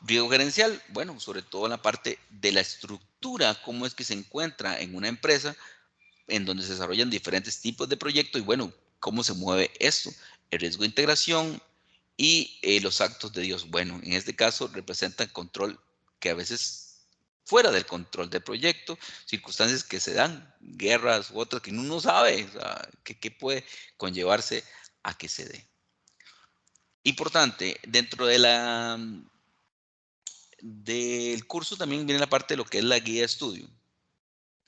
Riesgo gerencial, bueno, sobre todo en la parte de la estructura, cómo es que se encuentra en una empresa en donde se desarrollan diferentes tipos de proyectos y bueno, cómo se mueve esto, el riesgo de integración y los actos de Dios. Bueno, en este caso representan control que a veces fuera del control del proyecto, circunstancias que se dan, guerras u otras que uno no sabe, o sea, que puede conllevarse a que se dé. Importante, dentro del curso también viene la parte de lo que es la guía de estudio.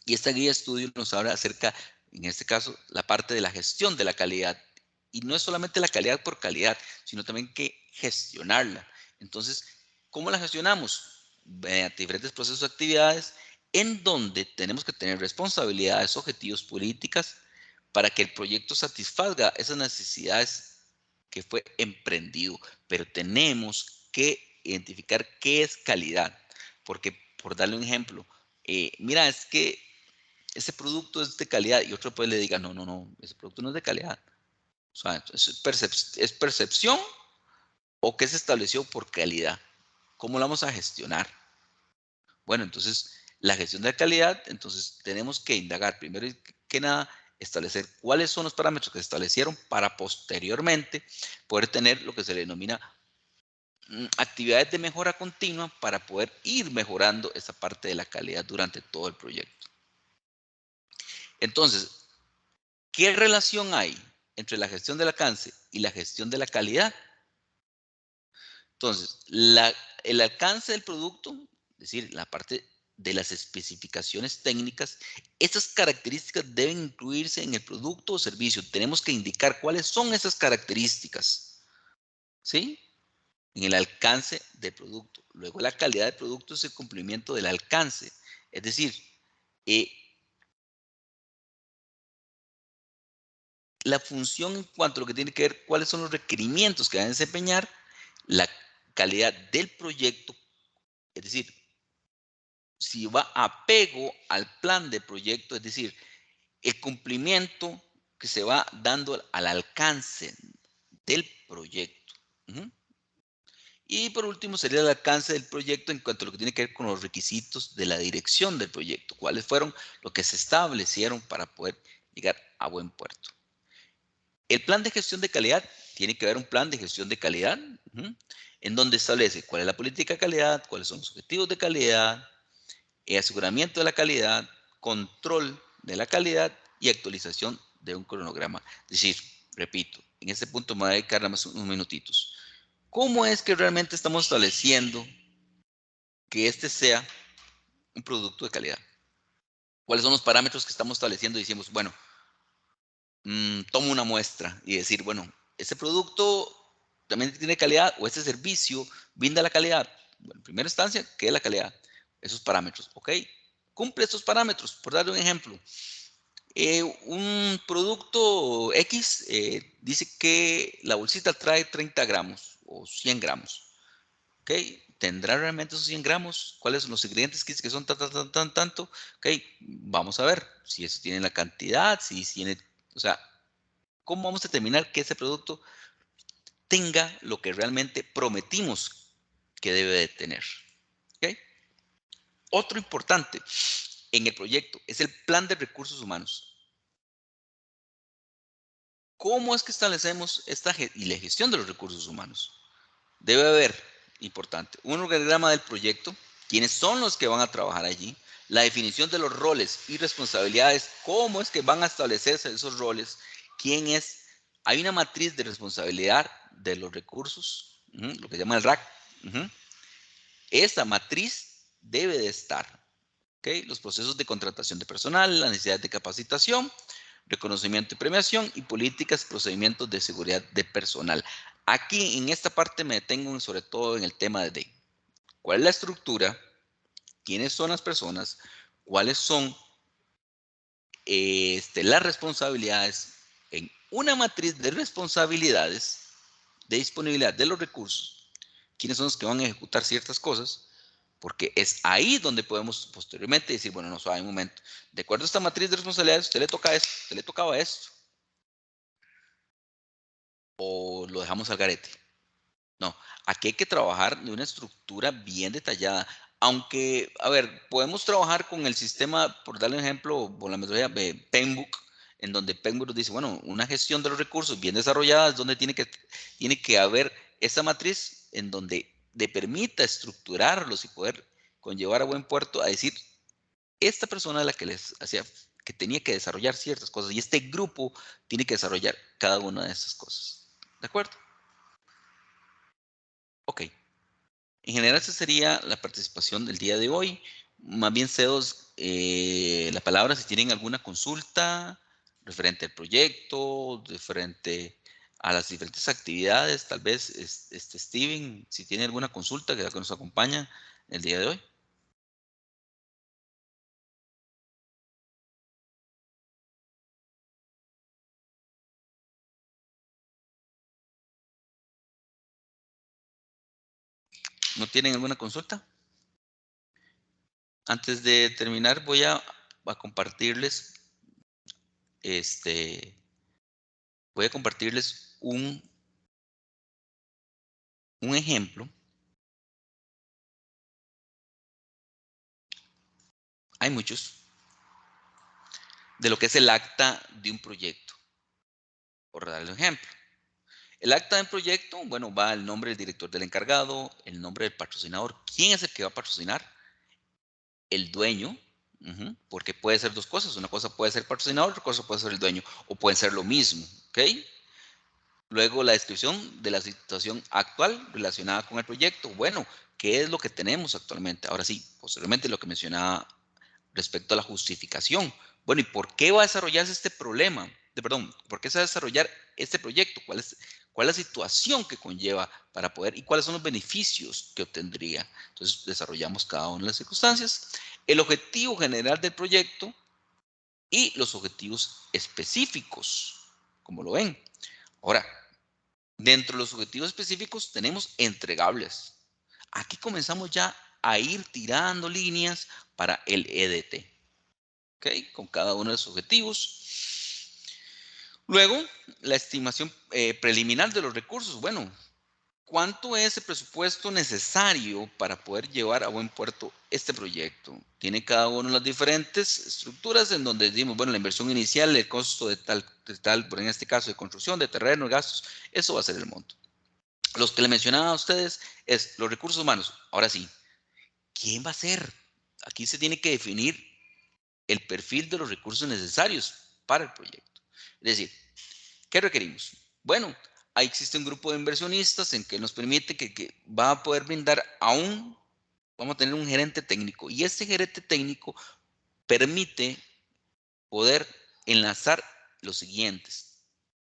Y esta guía de estudio nos habla acerca, en este caso, la parte de la gestión de la calidad. Y no es solamente la calidad por calidad, sino también que gestionarla. Entonces, ¿cómo la gestionamos? Mediante diferentes procesos de actividades en donde tenemos que tener responsabilidades, objetivos, políticas para que el proyecto satisfaga esas necesidades que fue emprendido. Pero tenemos que identificar qué es calidad. Porque, por darle un ejemplo, mira, es que ese producto es de calidad y otro pues le diga, no, no, no, ese producto no es de calidad. O sea, es percepción o qué se estableció por calidad. ¿Cómo lo vamos a gestionar? Bueno, entonces, la gestión de la calidad, entonces tenemos que indagar primero que nada, establecer cuáles son los parámetros que se establecieron para posteriormente poder tener lo que se le denomina actividades de mejora continua para poder ir mejorando esa parte de la calidad durante todo el proyecto. Entonces, ¿qué relación hay entre la gestión del alcance y la gestión de la calidad? Entonces, el alcance del producto, es decir, la parte de las especificaciones técnicas, estas características deben incluirse en el producto o servicio. Tenemos que indicar cuáles son esas características, ¿sí? En el alcance del producto. Luego, la calidad del producto es el cumplimiento del alcance. Es decir, eh, la función en cuanto a lo que tiene que ver cuáles son los requerimientos que va a desempeñar la calidad del proyecto, es decir, si va apego al plan de proyecto, es decir, el cumplimiento que se va dando al alcance del proyecto. Y por último sería el alcance del proyecto en cuanto a lo que tiene que ver con los requisitos de la dirección del proyecto, cuáles fueron lo que se establecieron para poder llegar a buen puerto. El plan de gestión de calidad, tiene que haber un plan de gestión de calidad, en donde establece cuál es la política de calidad, cuáles son los objetivos de calidad, aseguramiento de la calidad, control de la calidad y actualización de un cronograma. Es decir, repito, en este punto me voy a dedicar nada más unos minutitos. ¿Cómo es que realmente estamos estableciendo que este sea un producto de calidad? ¿Cuáles son los parámetros que estamos estableciendo? Y decimos, bueno, tomo una muestra y decir, bueno, este producto también tiene calidad o este servicio brinda la calidad. Bueno, en primera instancia, ¿qué es la calidad? Esos parámetros, ¿ok? Cumple estos parámetros. Por darle un ejemplo, un producto X dice que la bolsita trae 30 gramos o 100 gramos. ¿Ok? ¿Tendrá realmente esos 100 gramos? ¿Cuáles son los ingredientes que dice que son tanto? ¿Ok? Vamos a ver si eso tiene la cantidad, si tiene, o sea, ¿cómo vamos a determinar que ese producto tenga lo que realmente prometimos que debe de tener? ¿Ok? Otro importante en el proyecto es el plan de recursos humanos. ¿Cómo es que establecemos y la gestión de los recursos humanos? Debe haber, importante, un organigrama del proyecto, quiénes son los que van a trabajar allí, la definición de los roles y responsabilidades, cómo es que van a establecerse esos roles, quién es, hay una matriz de responsabilidad de los recursos, lo que se llama el RAC. Esta matriz debe de estar, ¿ok? Los procesos de contratación de personal, las necesidades de capacitación, reconocimiento y premiación y políticas y procedimientos de seguridad de personal. Aquí en esta parte me detengo sobre todo en el tema de cuál es la estructura, quiénes son las personas, cuáles son las responsabilidades en una matriz de responsabilidades de disponibilidad de los recursos, quiénes son los que van a ejecutar ciertas cosas, porque es ahí donde podemos posteriormente decir, bueno, no sabe un momento, de acuerdo a esta matriz de responsabilidades, usted le toca esto, usted le tocaba esto, o lo dejamos al garete. No, aquí hay que trabajar de una estructura bien detallada. Aunque, a ver, podemos trabajar con el sistema, por darle un ejemplo, con la metodología de PMBOK, en donde PMBOK nos dice, bueno, una gestión de los recursos bien desarrollada es donde tiene que haber esa matriz en donde le permita estructurarlos y poder conllevar a buen puerto a decir, esta persona es la que les hacía, que tenía que desarrollar ciertas cosas y este grupo tiene que desarrollar cada una de esas cosas. ¿De acuerdo? Ok. En general, esa sería la participación del día de hoy. Más bien cedo la palabra si tienen alguna consulta referente al proyecto, referente a las diferentes actividades. Tal vez Steven, si tiene alguna consulta que nos acompaña el día de hoy. ¿No tienen alguna consulta? Antes de terminar, a compartirles, este, voy a compartirles un ejemplo. Hay muchos de lo que es el acta de un proyecto. Por darle un ejemplo. El acta del proyecto, bueno, va el nombre del director del encargado, el nombre del patrocinador. ¿Quién es el que va a patrocinar? El dueño, porque puede ser dos cosas. Una cosa puede ser el patrocinador, otra cosa puede ser el dueño, o pueden ser lo mismo, ¿ok? Luego la descripción de la situación actual relacionada con el proyecto. Bueno, ¿qué es lo que tenemos actualmente? Ahora sí, posteriormente lo que mencionaba respecto a la justificación. Bueno, ¿y por qué va a desarrollarse este problema? Perdón, ¿por qué se va a desarrollar este proyecto? ¿Cuál es la situación que conlleva para poder y cuáles son los beneficios que obtendría? Entonces, desarrollamos cada una de las circunstancias, el objetivo general del proyecto y los objetivos específicos, como lo ven. Ahora, Dentro de los objetivos específicos tenemos entregables. Aquí comenzamos ya a ir tirando líneas para el EDT, ¿ok? Con cada uno de los objetivos. Luego, la estimación preliminar de los recursos. Bueno, ¿cuánto es el presupuesto necesario para poder llevar a buen puerto este proyecto? Tiene cada uno de las diferentes estructuras en donde decimos, bueno, la inversión inicial, el costo de tal, por en este caso de construcción, de terreno, gastos, eso va a ser el monto. Los que le mencionaba a ustedes es los recursos humanos. Ahora sí, ¿quién va a ser? Aquí se tiene que definir el perfil de los recursos necesarios para el proyecto. Es decir, ¿qué requerimos? Bueno, ahí existe un grupo de inversionistas en que nos permite que va a poder brindar vamos a tener un gerente técnico y este gerente técnico permite poder enlazar los siguientes,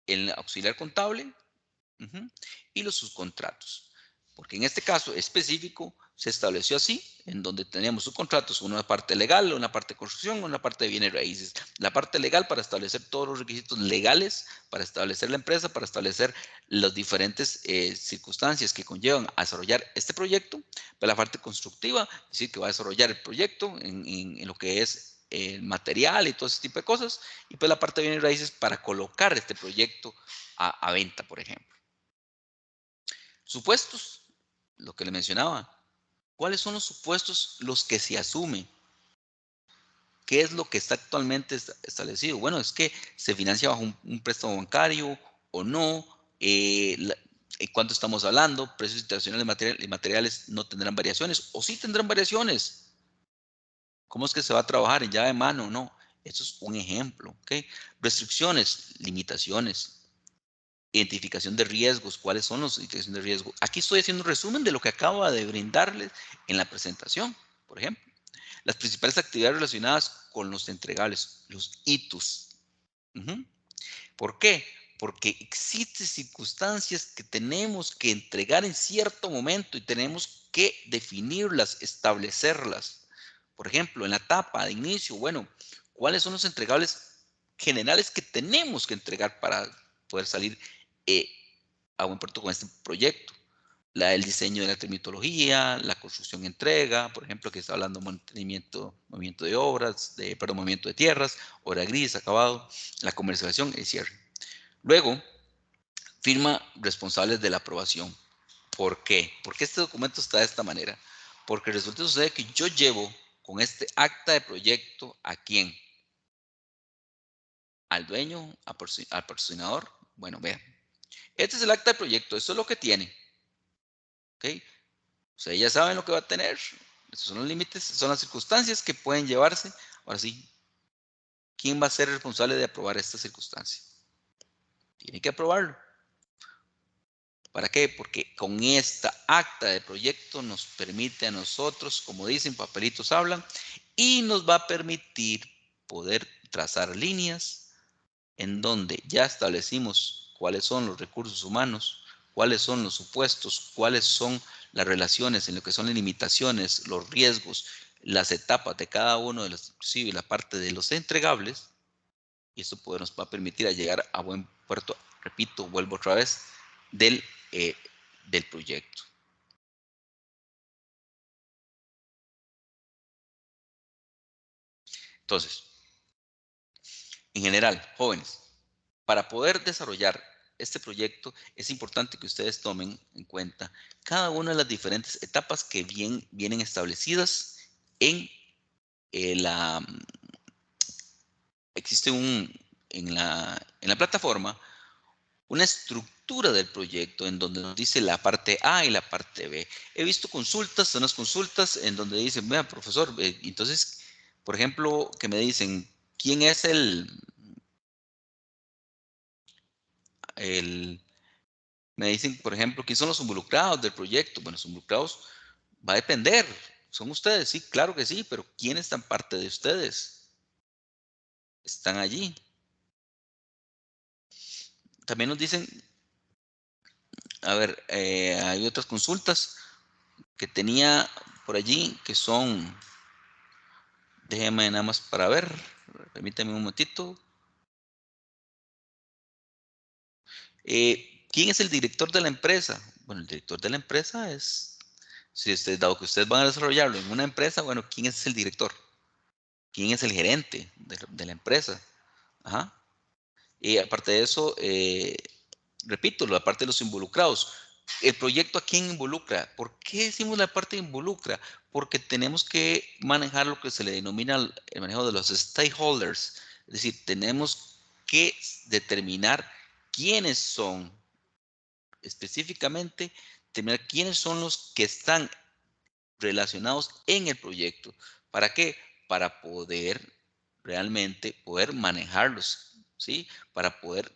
el auxiliar contable, ujú, y los subcontratos. Porque en este caso específico se estableció así, en donde teníamos subcontratos, una parte legal, una parte de construcción, una parte de bienes raíces. La parte legal para establecer todos los requisitos legales, para establecer la empresa, para establecer las diferentes circunstancias que conllevan a desarrollar este proyecto. Pero la parte constructiva, es decir, que va a desarrollar el proyecto en lo que es el material y todo ese tipo de cosas. Y pues la parte de bienes raíces para colocar este proyecto a venta, por ejemplo. Supuestos, lo que le mencionaba. ¿Cuáles son los supuestos los que se asumen? ¿Qué es lo que está actualmente establecido? Bueno, es que se financia bajo un préstamo bancario o no. ¿En cuánto estamos hablando? Precios internacionales de materiales no tendrán variaciones o sí tendrán variaciones. ¿Cómo es que se va a trabajar en llave de mano? No. Eso es un ejemplo. ¿Ok? Restricciones, limitaciones, identificación de riesgos. ¿Cuáles son las identificaciones de riesgo? Aquí estoy haciendo un resumen de lo que acabo de brindarles en la presentación, por ejemplo. Las principales actividades relacionadas con los entregables, los hitos. Ujú. ¿Por qué? Porque existen circunstancias que tenemos que entregar en cierto momento y tenemos que definirlas, establecerlas. Por ejemplo, en la etapa de inicio, bueno, ¿cuáles son los entregables generales que tenemos que entregar para poder salir eh, a buen puerto con este proyecto? El diseño de la termitología, la construcción entrega, por ejemplo, que está hablando de mantenimiento, movimiento de obras, movimiento de tierras, obra gris, acabado, la comercialización, el cierre. Luego, firma responsables de la aprobación. ¿Por qué? ¿Por qué este documento está de esta manera? Porque resulta sucede que yo llevo con este acta de proyecto a quién? Al dueño, al patrocinador. Bueno, vean, este es el acta de proyecto, esto es lo que tiene. ¿Ok? O sea, ya saben lo que va a tener. Esos son los límites, son las circunstancias que pueden llevarse. Ahora sí, ¿quién va a ser responsable de aprobar esta circunstancia? Tiene que aprobarlo. ¿Para qué? Porque con esta acta de proyecto nos permite a nosotros, como dicen, papelitos hablan, y nos va a permitir poder trazar líneas en donde ya establecimos cuáles son los recursos humanos, cuáles son los supuestos, cuáles son las relaciones en lo que son las limitaciones, los riesgos, las etapas de cada uno de los, inclusive la parte de los entregables, y esto pues, nos va a permitir a llegar a buen puerto, repito, vuelvo otra vez, del, eh, del proyecto. Entonces, en general, jóvenes, para poder desarrollar este proyecto es importante que ustedes tomen en cuenta cada una de las diferentes etapas que vienen establecidas en la... Existe en la plataforma una estructura del proyecto en donde nos dice la parte A y la parte B. He visto consultas, unas consultas en donde dicen, vea, profesor, entonces, por ejemplo, que me dicen, ¿quién es el, me dicen, por ejemplo, quién son los involucrados del proyecto? Bueno, los involucrados va a depender. ¿Son ustedes? Sí, claro que sí, pero ¿quiénes están parte de ustedes? Están allí. También nos dicen, a ver, hay otras consultas que tenía por allí que son, déjeme nada más para ver, permítame un momentito. ¿Quién es el director de la empresa? Bueno, el director de la empresa es, dado que ustedes van a desarrollarlo en una empresa, bueno, ¿quién es el director? ¿Quién es el gerente de la empresa? Ajá. Y aparte de eso, repito, la parte de los involucrados. ¿El proyecto a quién involucra? ¿Por qué decimos la parte involucra? Porque tenemos que manejar lo que se le denomina el manejo de los stakeholders. Es decir, tenemos que determinar quiénes son específicamente, determinar quiénes son los que están relacionados en el proyecto. ¿Para qué? Para poder realmente poder manejarlos, ¿sí? Para poder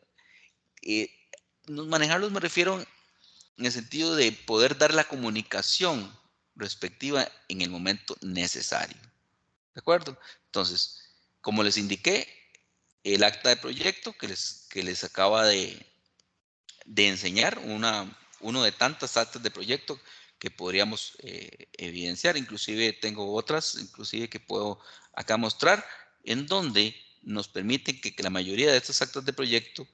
eh, manejarlos me refiero en el sentido de poder dar la comunicación respectiva en el momento necesario. ¿De acuerdo? Entonces, como les indiqué, el acta de proyecto que les acaba de enseñar, uno de tantas actas de proyecto que podríamos evidenciar. Inclusive tengo otras, inclusive que puedo acá mostrar, en donde nos permiten que la mayoría de estas actas de proyecto,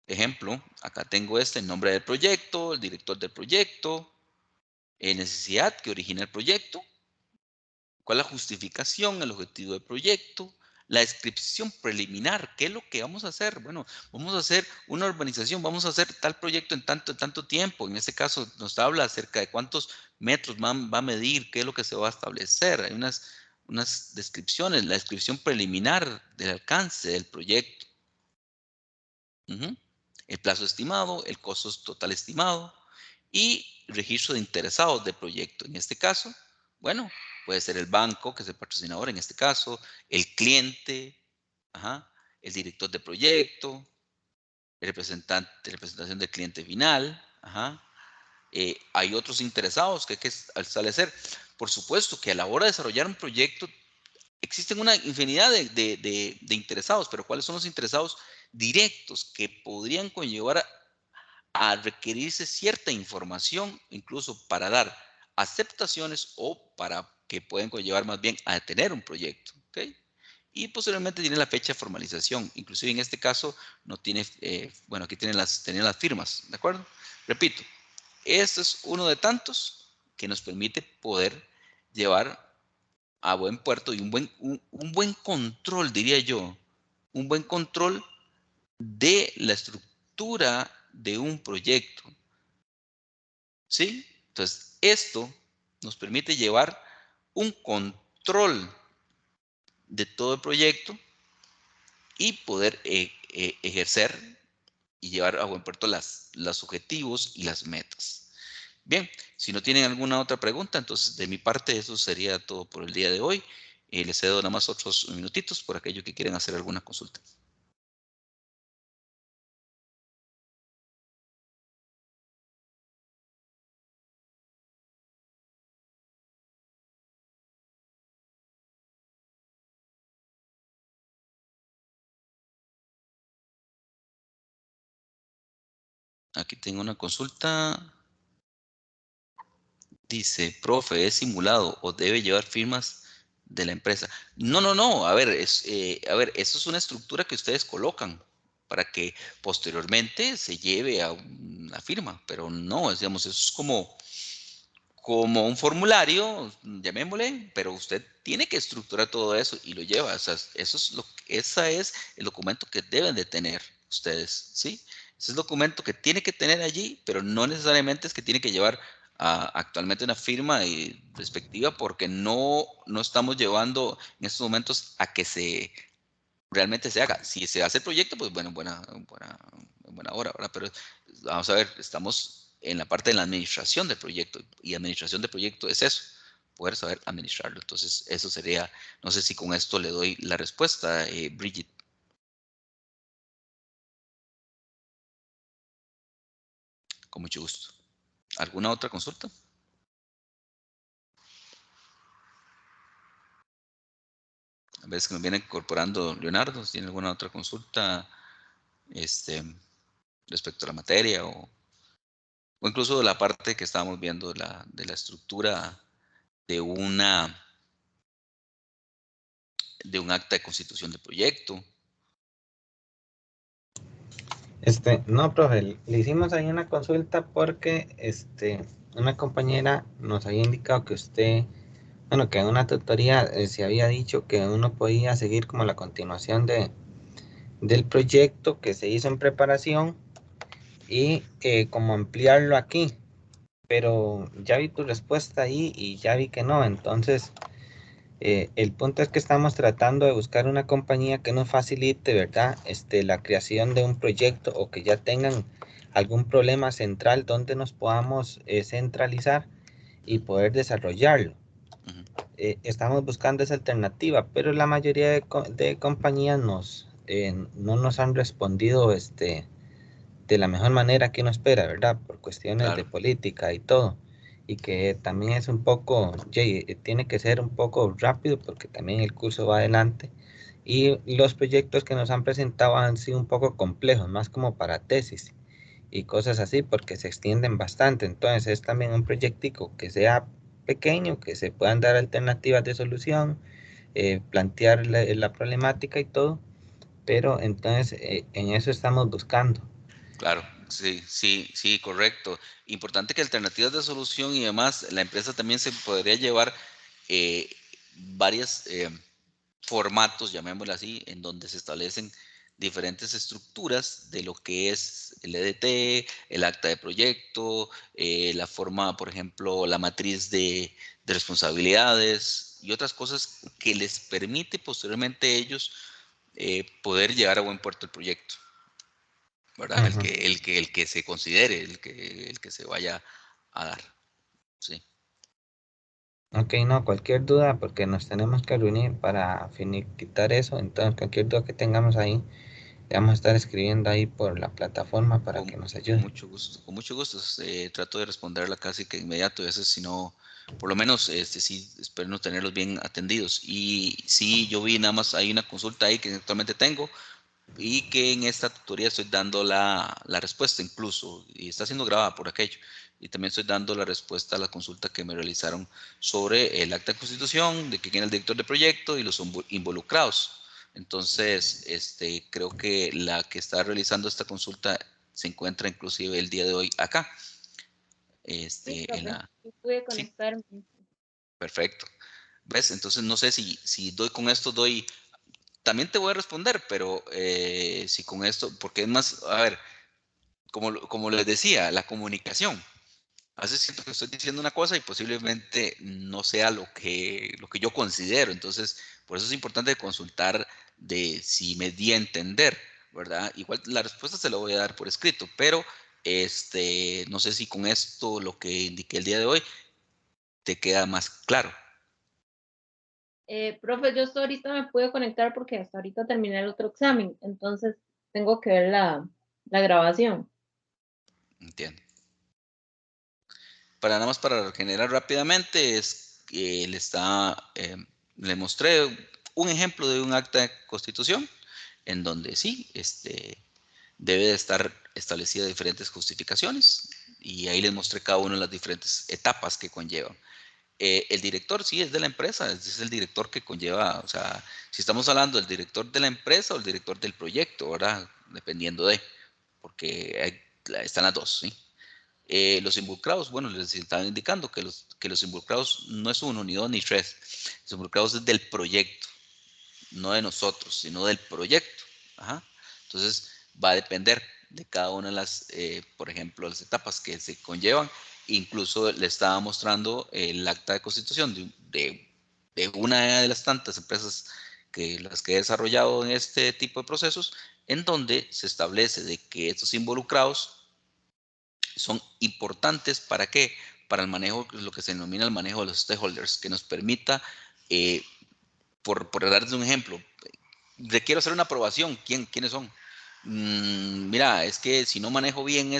ejemplo, acá tengo el nombre del proyecto, el director del proyecto, necesidad que origina el proyecto, cuál es la justificación, el objetivo del proyecto, la descripción preliminar, ¿qué es lo que vamos a hacer? Bueno, vamos a hacer una urbanización, vamos a hacer tal proyecto en tanto tiempo. En este caso nos habla acerca de cuántos metros va a medir, qué es lo que se va a establecer. Hay unas descripciones, la descripción preliminar del alcance del proyecto. Ujú. El plazo estimado, el costo total estimado y registro de interesados del proyecto. En este caso, bueno, puede ser el banco, que es el patrocinador en este caso, el cliente, ajá, el director de proyecto, el representante, representación del cliente final, ajá. Hay otros interesados que hay que establecer. Por supuesto que a la hora de desarrollar un proyecto existen una infinidad de interesados, pero ¿cuáles son los interesados directos que podrían conllevar a requerirse cierta información, incluso para dar aceptaciones o para que pueden conllevar más bien a detener un proyecto? ¿Okay? Y posteriormente tiene la fecha de formalización. Inclusive en este caso no tiene, bueno, aquí tienen las firmas, ¿de acuerdo? Repito, este es uno de tantos que nos permite poder llevar a buen puerto y un buen control, diría yo, un buen control de la estructura de un proyecto. ¿Sí? Entonces, esto nos permite llevar un control de todo el proyecto y poder ejercer y llevar a buen puerto los objetivos y las metas. Bien, si no tienen alguna otra pregunta, entonces de mi parte eso sería todo por el día de hoy. Les cedo nada más otros minutitos por aquellos que quieren hacer alguna consulta. Aquí tengo una consulta. Dice, profe, ¿es simulado o debe llevar firmas de la empresa? No, no, no. A ver, eso es una estructura que ustedes colocan para que posteriormente se lleve a una firma, pero no, digamos, eso es como un formulario, llamémosle, pero usted tiene que estructurar todo eso y lo lleva. O sea, esa es el documento que deben de tener ustedes, ¿sí? Ese es el documento que tiene que tener allí, pero no necesariamente es que tiene que llevar actualmente una firma respectiva porque no estamos llevando en estos momentos a que realmente se haga. Si se hace el proyecto, pues bueno, buena hora, ¿verdad? Pero vamos a ver, estamos en la parte de la administración del proyecto y administración del proyecto es eso, poder saber administrarlo. Entonces, eso sería, no sé si con esto le doy la respuesta, Bridget, con mucho gusto. ¿Alguna otra consulta? A veces que nos viene incorporando Leonardo, si tiene alguna otra consulta este, respecto a la materia o incluso de la parte que estábamos viendo de la estructura de de un acta de constitución de proyecto. No, profe, le hicimos ahí una consulta porque una compañera nos había indicado que usted, bueno, que en una tutoría se había dicho que uno podía seguir como la continuación del proyecto que se hizo en preparación y como ampliarlo aquí, pero ya vi tu respuesta ahí y ya vi que no, entonces el punto es que estamos tratando de buscar una compañía que nos facilite, ¿verdad? La creación de un proyecto o que ya tengan algún problema central donde nos podamos centralizar y poder desarrollarlo. Ujú. Estamos buscando esa alternativa, pero la mayoría de compañías no nos han respondido de la mejor manera que uno espera, ¿verdad? Por cuestiones de Claro, política y todo. Y que también es un poco, tiene que ser un poco rápido porque también el curso va adelante. Y los proyectos que nos han presentado han sido un poco complejos, más como para tesis y cosas así, porque se extienden bastante. Entonces es también un proyectico que sea pequeño, que se puedan dar alternativas de solución, plantear la problemática y todo, pero entonces en eso estamos buscando. claro, sí, sí, sí, correcto. Importante que alternativas de solución y demás, la empresa también se podría llevar eh, varias formatos, llamémoslo así, en donde se establecen diferentes estructuras de lo que es el EDT, el acta de proyecto, la forma, por ejemplo, la matriz de responsabilidades y otras cosas que les permite posteriormente a ellos poder llevar a buen puerto el proyecto, ¿verdad? Ujú. El que se considere, el que se vaya a dar, sí. Ok, no, cualquier duda, porque nos tenemos que reunir para finiquitar eso, entonces cualquier duda que tengamos ahí, le vamos a estar escribiendo ahí por la plataforma para que nos Con ayude. mucho gusto, con mucho gusto. Trato de responderla casi que inmediato, y a veces si no, por lo menos sí, espero no tenerlos bien atendidos. Y sí, yo vi nada más, hay una consulta ahí que actualmente tengo y que en esta tutoría estoy dando la respuesta incluso, y está siendo grabada por aquello. Y también estoy dando la respuesta a la consulta que me realizaron sobre el acta de constitución, de quién era el director de proyecto y los involucrados. Entonces, creo que la que está realizando esta consulta se encuentra inclusive el día de hoy acá. Sí, En profe, la... sí pude Sí, conectarme. perfecto. ¿Ves? Entonces no sé si doy con esto, doy... También te voy a responder, pero si con esto, porque es más, a ver, como les decía, la comunicación. A veces siento que estoy diciendo una cosa y posiblemente no sea lo que yo considero. Entonces, por eso es importante consultar de si me di a entender, ¿verdad? Igual la respuesta se la voy a dar por escrito, pero no sé si con esto, lo que indiqué el día de hoy, te queda más claro. Profe, yo hasta ahorita me pude conectar porque hasta ahorita terminé el otro examen, entonces tengo que ver la grabación. Entiendo. Para nada más para generar rápidamente, es que le mostré un ejemplo de un acta de constitución en donde sí, debe de estar establecida diferentes justificaciones y ahí les mostré cada una de las diferentes etapas que conllevan. El director sí es de la empresa, es el director que conlleva, o sea, si estamos hablando del director de la empresa o el director del proyecto, ¿verdad? Dependiendo de, porque están las dos, ¿sí? Los involucrados, bueno, les estaba indicando que los involucrados no es uno, ni dos, ni tres. Los involucrados es del proyecto, no de nosotros, sino del proyecto. Ajá. Entonces, va a depender de cada una de las, por ejemplo, las etapas que se conllevan. Incluso le estaba mostrando el acta de constitución de una de las tantas empresas que las que he desarrollado en este tipo de procesos, en donde se establece de que estos involucrados son importantes para qué? Para el manejo, lo que se denomina el manejo de los stakeholders, que nos permita, eh, por darles un ejemplo, requiero hacer una aprobación, ¿quiénes son? Mira, es que si no manejo bien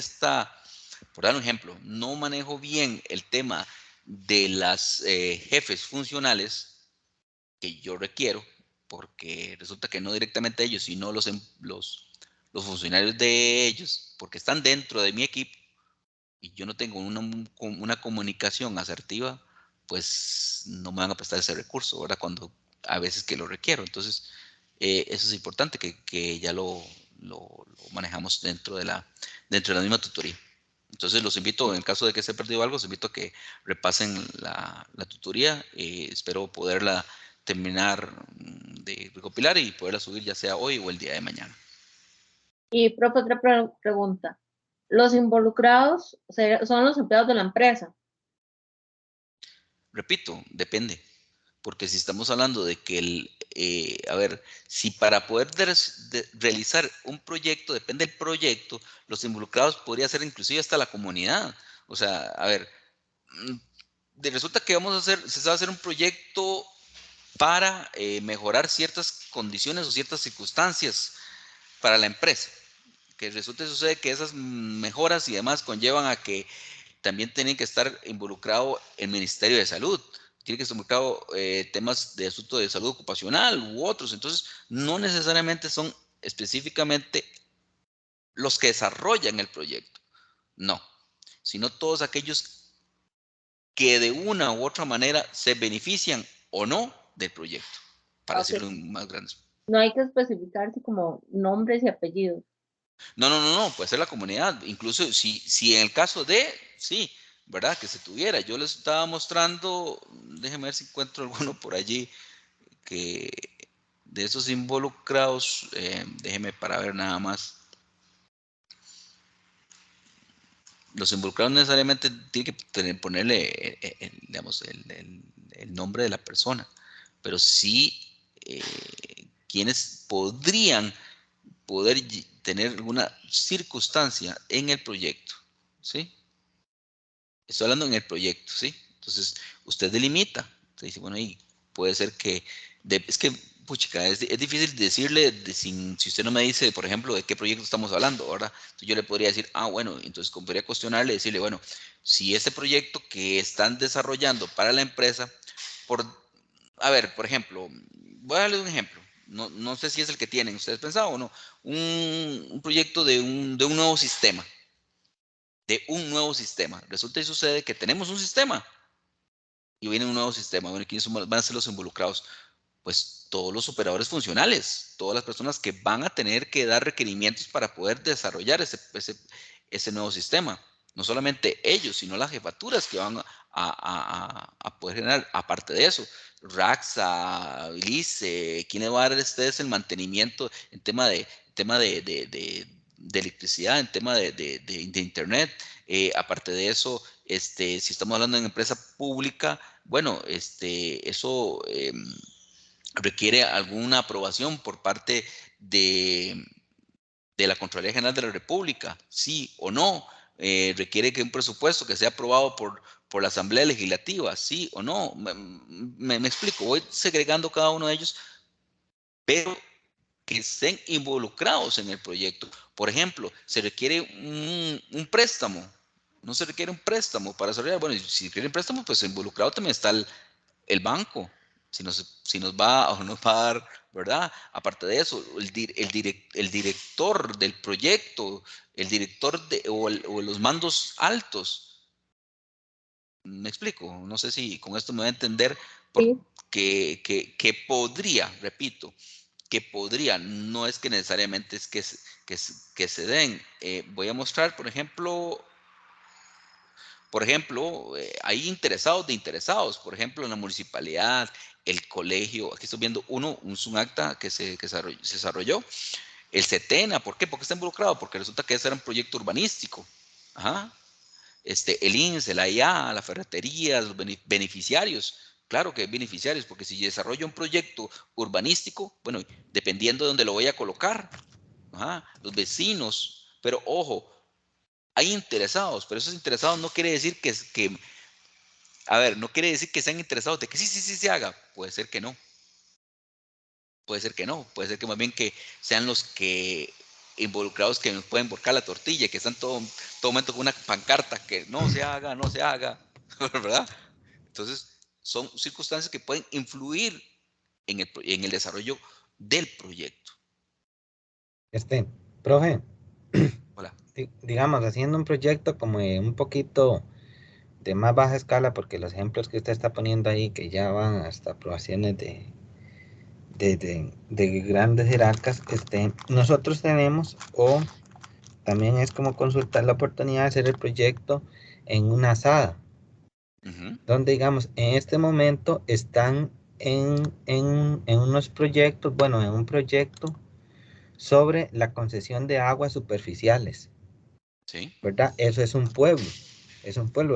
por dar un ejemplo, no manejo bien el tema de las jefes funcionales que yo requiero, porque resulta que no directamente ellos, sino los funcionarios de ellos, porque están dentro de mi equipo, y yo no tengo una comunicación asertiva, pues no me van a prestar ese recurso, ¿verdad? Cuando a veces que lo requiero. Entonces, eso es importante que ya manejamos dentro de la misma tutoría. Entonces los invito, en el caso de que se haya perdido algo, los invito a que repasen la tutoría. Espero poderla terminar de recopilar y poderla subir ya sea hoy o el día de mañana. Y, profe, otra pregunta. ¿Los involucrados son los empleados de la empresa? Repito, depende. Porque si estamos hablando de que si para poder realizar un proyecto, depende del proyecto, los involucrados podría ser inclusive hasta la comunidad. O sea, resulta que se va a hacer un proyecto para mejorar ciertas condiciones o ciertas circunstancias para la empresa. Que resulta y sucede que esas mejoras y demás conllevan a que también tienen que estar involucrado el Ministerio de Salud, tiene que estar involucrado temas de asunto de salud ocupacional u otros. Entonces, no necesariamente son específicamente los que desarrollan el proyecto, no, sino todos aquellos que de una u otra manera se benefician o no del proyecto, para Ok. decirlo más grande. No hay que especificarse como nombres y apellidos. No, puede ser la comunidad. Incluso si en el caso de, sí, ¿verdad? Que se tuviera. Yo les estaba mostrando, déjenme ver si encuentro alguno por allí, que de esos involucrados, déjenme para ver nada más. Los involucrados necesariamente tienen que ponerle, digamos, el nombre de la persona, pero sí quienes podrían poder tener alguna circunstancia en el proyecto, ¿sí? Estoy hablando en el proyecto, ¿sí? Entonces, usted delimita, usted dice, bueno, y puede ser que, es que, puchica, es difícil decirle, si usted no me dice, por ejemplo, de qué proyecto estamos hablando, ¿verdad? Entonces yo le podría decir, bueno, entonces podría cuestionarle, decirle, bueno, si ese proyecto que están desarrollando para la empresa, por ejemplo, voy a darle un ejemplo, no sé si es el que tienen ustedes pensado o no, un proyecto de un nuevo sistema, Resulta y sucede que tenemos un sistema y viene un nuevo sistema. Bueno, ¿quiénes van a ser los involucrados? Pues todos los operadores funcionales, todas las personas que van a tener que dar requerimientos para poder desarrollar ese nuevo sistema. No solamente ellos, sino las jefaturas que van a poder generar. Aparte de eso, Raxa, Lice, ¿quién le va a dar a ustedes el mantenimiento en tema de electricidad, en tema de internet? Aparte de eso, si estamos hablando de una empresa pública, bueno, eso requiere alguna aprobación por parte de la Contraloría General de la República, sí o no. Requiere que un presupuesto que sea aprobado por la Asamblea Legislativa, sí o no. Me explico, voy segregando cada uno de ellos, pero que estén involucrados en el proyecto. Por ejemplo, se requiere un préstamo. No se requiere un préstamo para desarrollar. Bueno, si requiere un préstamo, pues involucrado también está el banco, si nos va o no nos va a dar, ¿verdad? Aparte de eso, el director del proyecto, el director o los mandos altos. Me explico, no sé si con esto me va a entender, Sí. que podría, repito, que podría, no es que necesariamente es que se den. Voy a mostrar, por ejemplo, hay interesados de interesados, por ejemplo, en la municipalidad, el colegio, aquí estoy viendo un acta que se desarrolló, el CETENA, ¿por qué? Porque está involucrado, porque resulta que ese era un proyecto urbanístico. Ajá. El INSS, la IA, la ferretería, los beneficiarios, claro que hay beneficiarios, porque si desarrollo un proyecto urbanístico, bueno, dependiendo de dónde lo voy a colocar, los vecinos, pero ojo, hay interesados, pero esos interesados no quiere decir no quiere decir que sean interesados de que sí se haga. Puede ser que no. Puede ser que no. Puede ser que más bien que sean los que involucrados que nos pueden volcar la tortilla, que están todo momento con una pancarta que no se haga, ¿verdad? Entonces, son circunstancias que pueden influir en el desarrollo del proyecto. Profe, Hola. digamos, haciendo un proyecto como un poquito de más baja escala, porque los ejemplos que usted está poniendo ahí, que ya van hasta aprobaciones de de grandes jerarcas, nosotros tenemos, o también es como consultar la oportunidad de hacer el proyecto en una asada, donde digamos, en este momento están en unos proyectos, bueno, en un proyecto sobre la concesión de aguas superficiales, Sí, ¿verdad? Eso es un pueblo,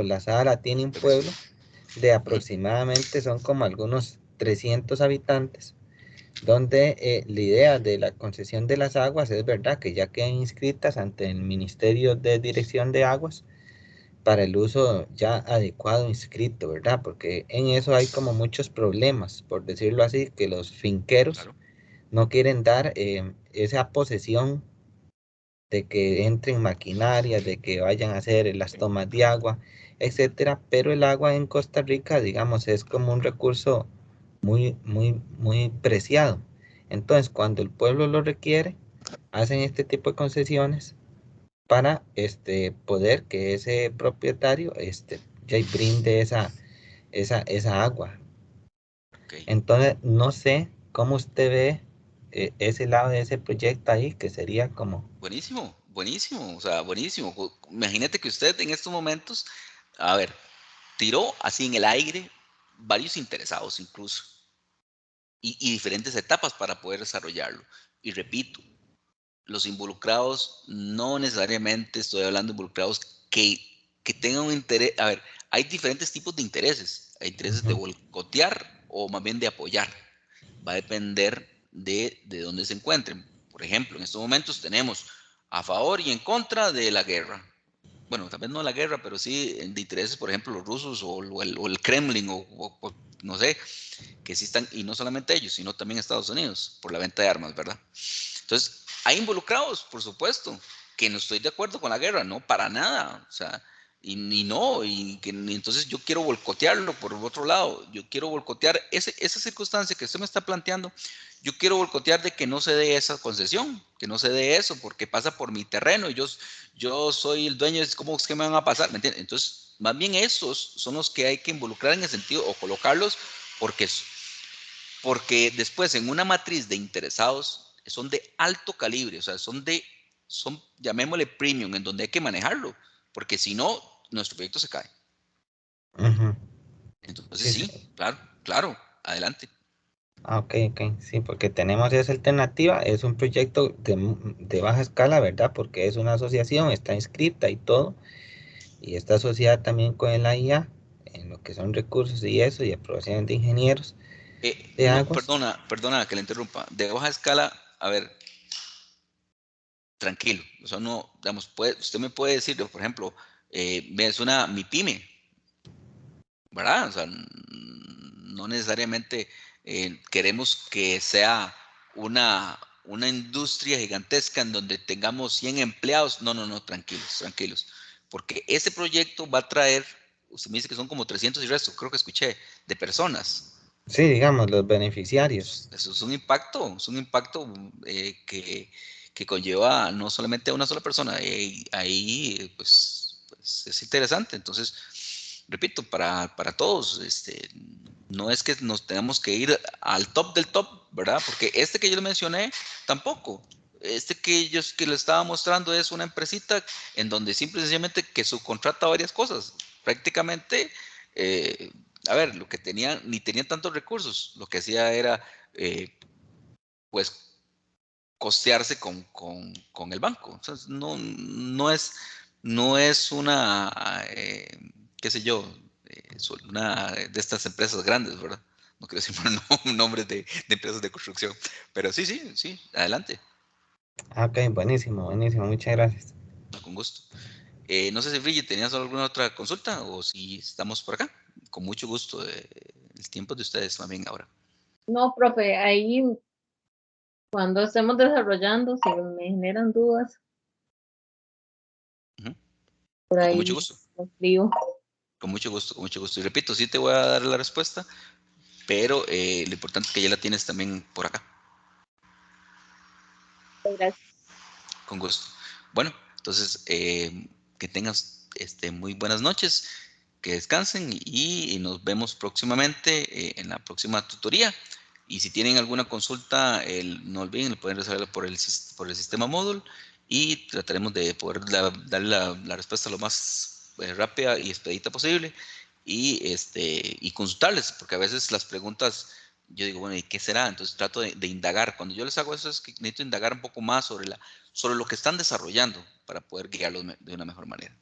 la Sahara tiene un creo que sí. pueblo de aproximadamente, son como algunos 300 habitantes, donde la idea de la concesión de las aguas es verdad que ya quedan inscritas ante el Ministerio de Dirección de Aguas para el uso ya adecuado inscrito, ¿verdad? Porque en eso hay como muchos problemas, por decirlo así, que los finqueros Claro. no quieren dar esa posesión de que entren maquinarias, de que vayan a hacer las tomas de agua, etcétera, pero el agua en Costa Rica, digamos, es como un recurso muy preciado. Entonces, cuando el pueblo lo requiere, hacen este tipo de concesiones para poder que ese propietario ya brinde esa agua. Ok. Entonces, no sé cómo usted ve ese lado de ese proyecto ahí, que sería como... Buenísimo, buenísimo, o sea, buenísimo. Imagínate que usted en estos momentos, a ver, tiró así en el aire varios interesados incluso y diferentes etapas para poder desarrollarlo. Y repito, los involucrados no necesariamente estoy hablando de involucrados que tengan un interés. A ver, hay diferentes tipos de intereses. Hay intereses de Ujú, boicotear o más bien de apoyar. Va a depender de dónde se encuentren. Por ejemplo, en estos momentos tenemos a favor y en contra de la guerra. Bueno, tal vez no la guerra, pero sí de intereses, por ejemplo, los rusos o el Kremlin o no sé, que sí están, y no solamente ellos, sino también Estados Unidos, por la venta de armas, ¿verdad? Entonces, hay involucrados, por supuesto, que no estoy de acuerdo con la guerra, no, para nada, o sea, y no, y entonces yo quiero boicotearlo por otro lado, yo quiero boicotear esa circunstancia que usted me está planteando, yo quiero boicotear de que no se dé esa concesión, que no se dé eso, porque pasa por mi terreno, y yo soy el dueño, ¿cómo es que me van a pasar? ¿Me entiendes? Entonces, más bien esos son los que hay que involucrar en el sentido, o colocarlos, porque porque después en una matriz de interesados son de alto calibre, o sea, son, llamémosle premium, en donde hay que manejarlo, porque si no, nuestro proyecto se cae. ujú. Entonces Sí, sí. sí, claro, claro, adelante. Ah, ok, ok, sí, porque tenemos esa alternativa, es un proyecto de baja escala, ¿verdad? Porque es una asociación, está inscrita y todo, y está asociada también con el IA en lo que son recursos y eso, y aprobación de ingenieros de No, aguas. perdona que le interrumpa. De baja escala, a ver, tranquilo. O sea, no, digamos, usted me puede decir, por ejemplo, es una mi pyme, ¿verdad? O sea, no necesariamente queremos que sea una industria gigantesca en donde tengamos 100 empleados. No, no, no, tranquilos, tranquilos. Porque ese proyecto va a traer, usted me dice que son como 300 y resto, creo que escuché, de personas. Sí, digamos, los beneficiarios. Eso es un impacto que conlleva no solamente a una sola persona. Ahí pues, es interesante. Entonces, repito, para todos, no es que nos tengamos que ir al top del top, ¿verdad? Porque este que yo le mencioné, tampoco. Este que le estaba mostrando es una empresita en donde simple y sencillamente que subcontrata varias cosas. Prácticamente, eh, a ver, lo que tenían, ni tenían tantos recursos, lo que hacía era, eh, pues, costearse con el banco. O sea, no es una, qué sé yo, una de estas empresas grandes, ¿verdad? No quiero decir nombres de empresas de construcción, pero sí, sí, sí, adelante, Ah, ok, buenísimo, buenísimo, muchas gracias. no, con gusto. No sé si Brigitte tenías alguna otra consulta o si estamos por acá. Con mucho gusto. El tiempo es de ustedes también ahora. No, profe, ahí cuando estemos desarrollando, si me generan dudas, Ujú. por No, con mucho ahí gusto. lo escribo. Con mucho gusto, con mucho gusto. Y repito, sí te voy a dar la respuesta, pero lo importante es que ya la tienes también por acá. Gracias. Con gusto. Bueno, entonces que tengas muy buenas noches, que descansen y nos vemos próximamente en la próxima tutoría. Y si tienen alguna consulta, no olviden, lo pueden resolver por el sistema Moodle y trataremos de poder darle la respuesta lo más rápida y expedita posible y consultarles, porque a veces las preguntas, yo digo, bueno, ¿y qué será? Entonces trato de indagar. Cuando yo les hago eso es que necesito indagar un poco más sobre lo que están desarrollando para poder guiarlos de una mejor manera.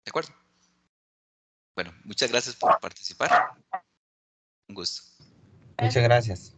¿De acuerdo? Bueno, muchas gracias por participar. Un gusto. Muchas gracias.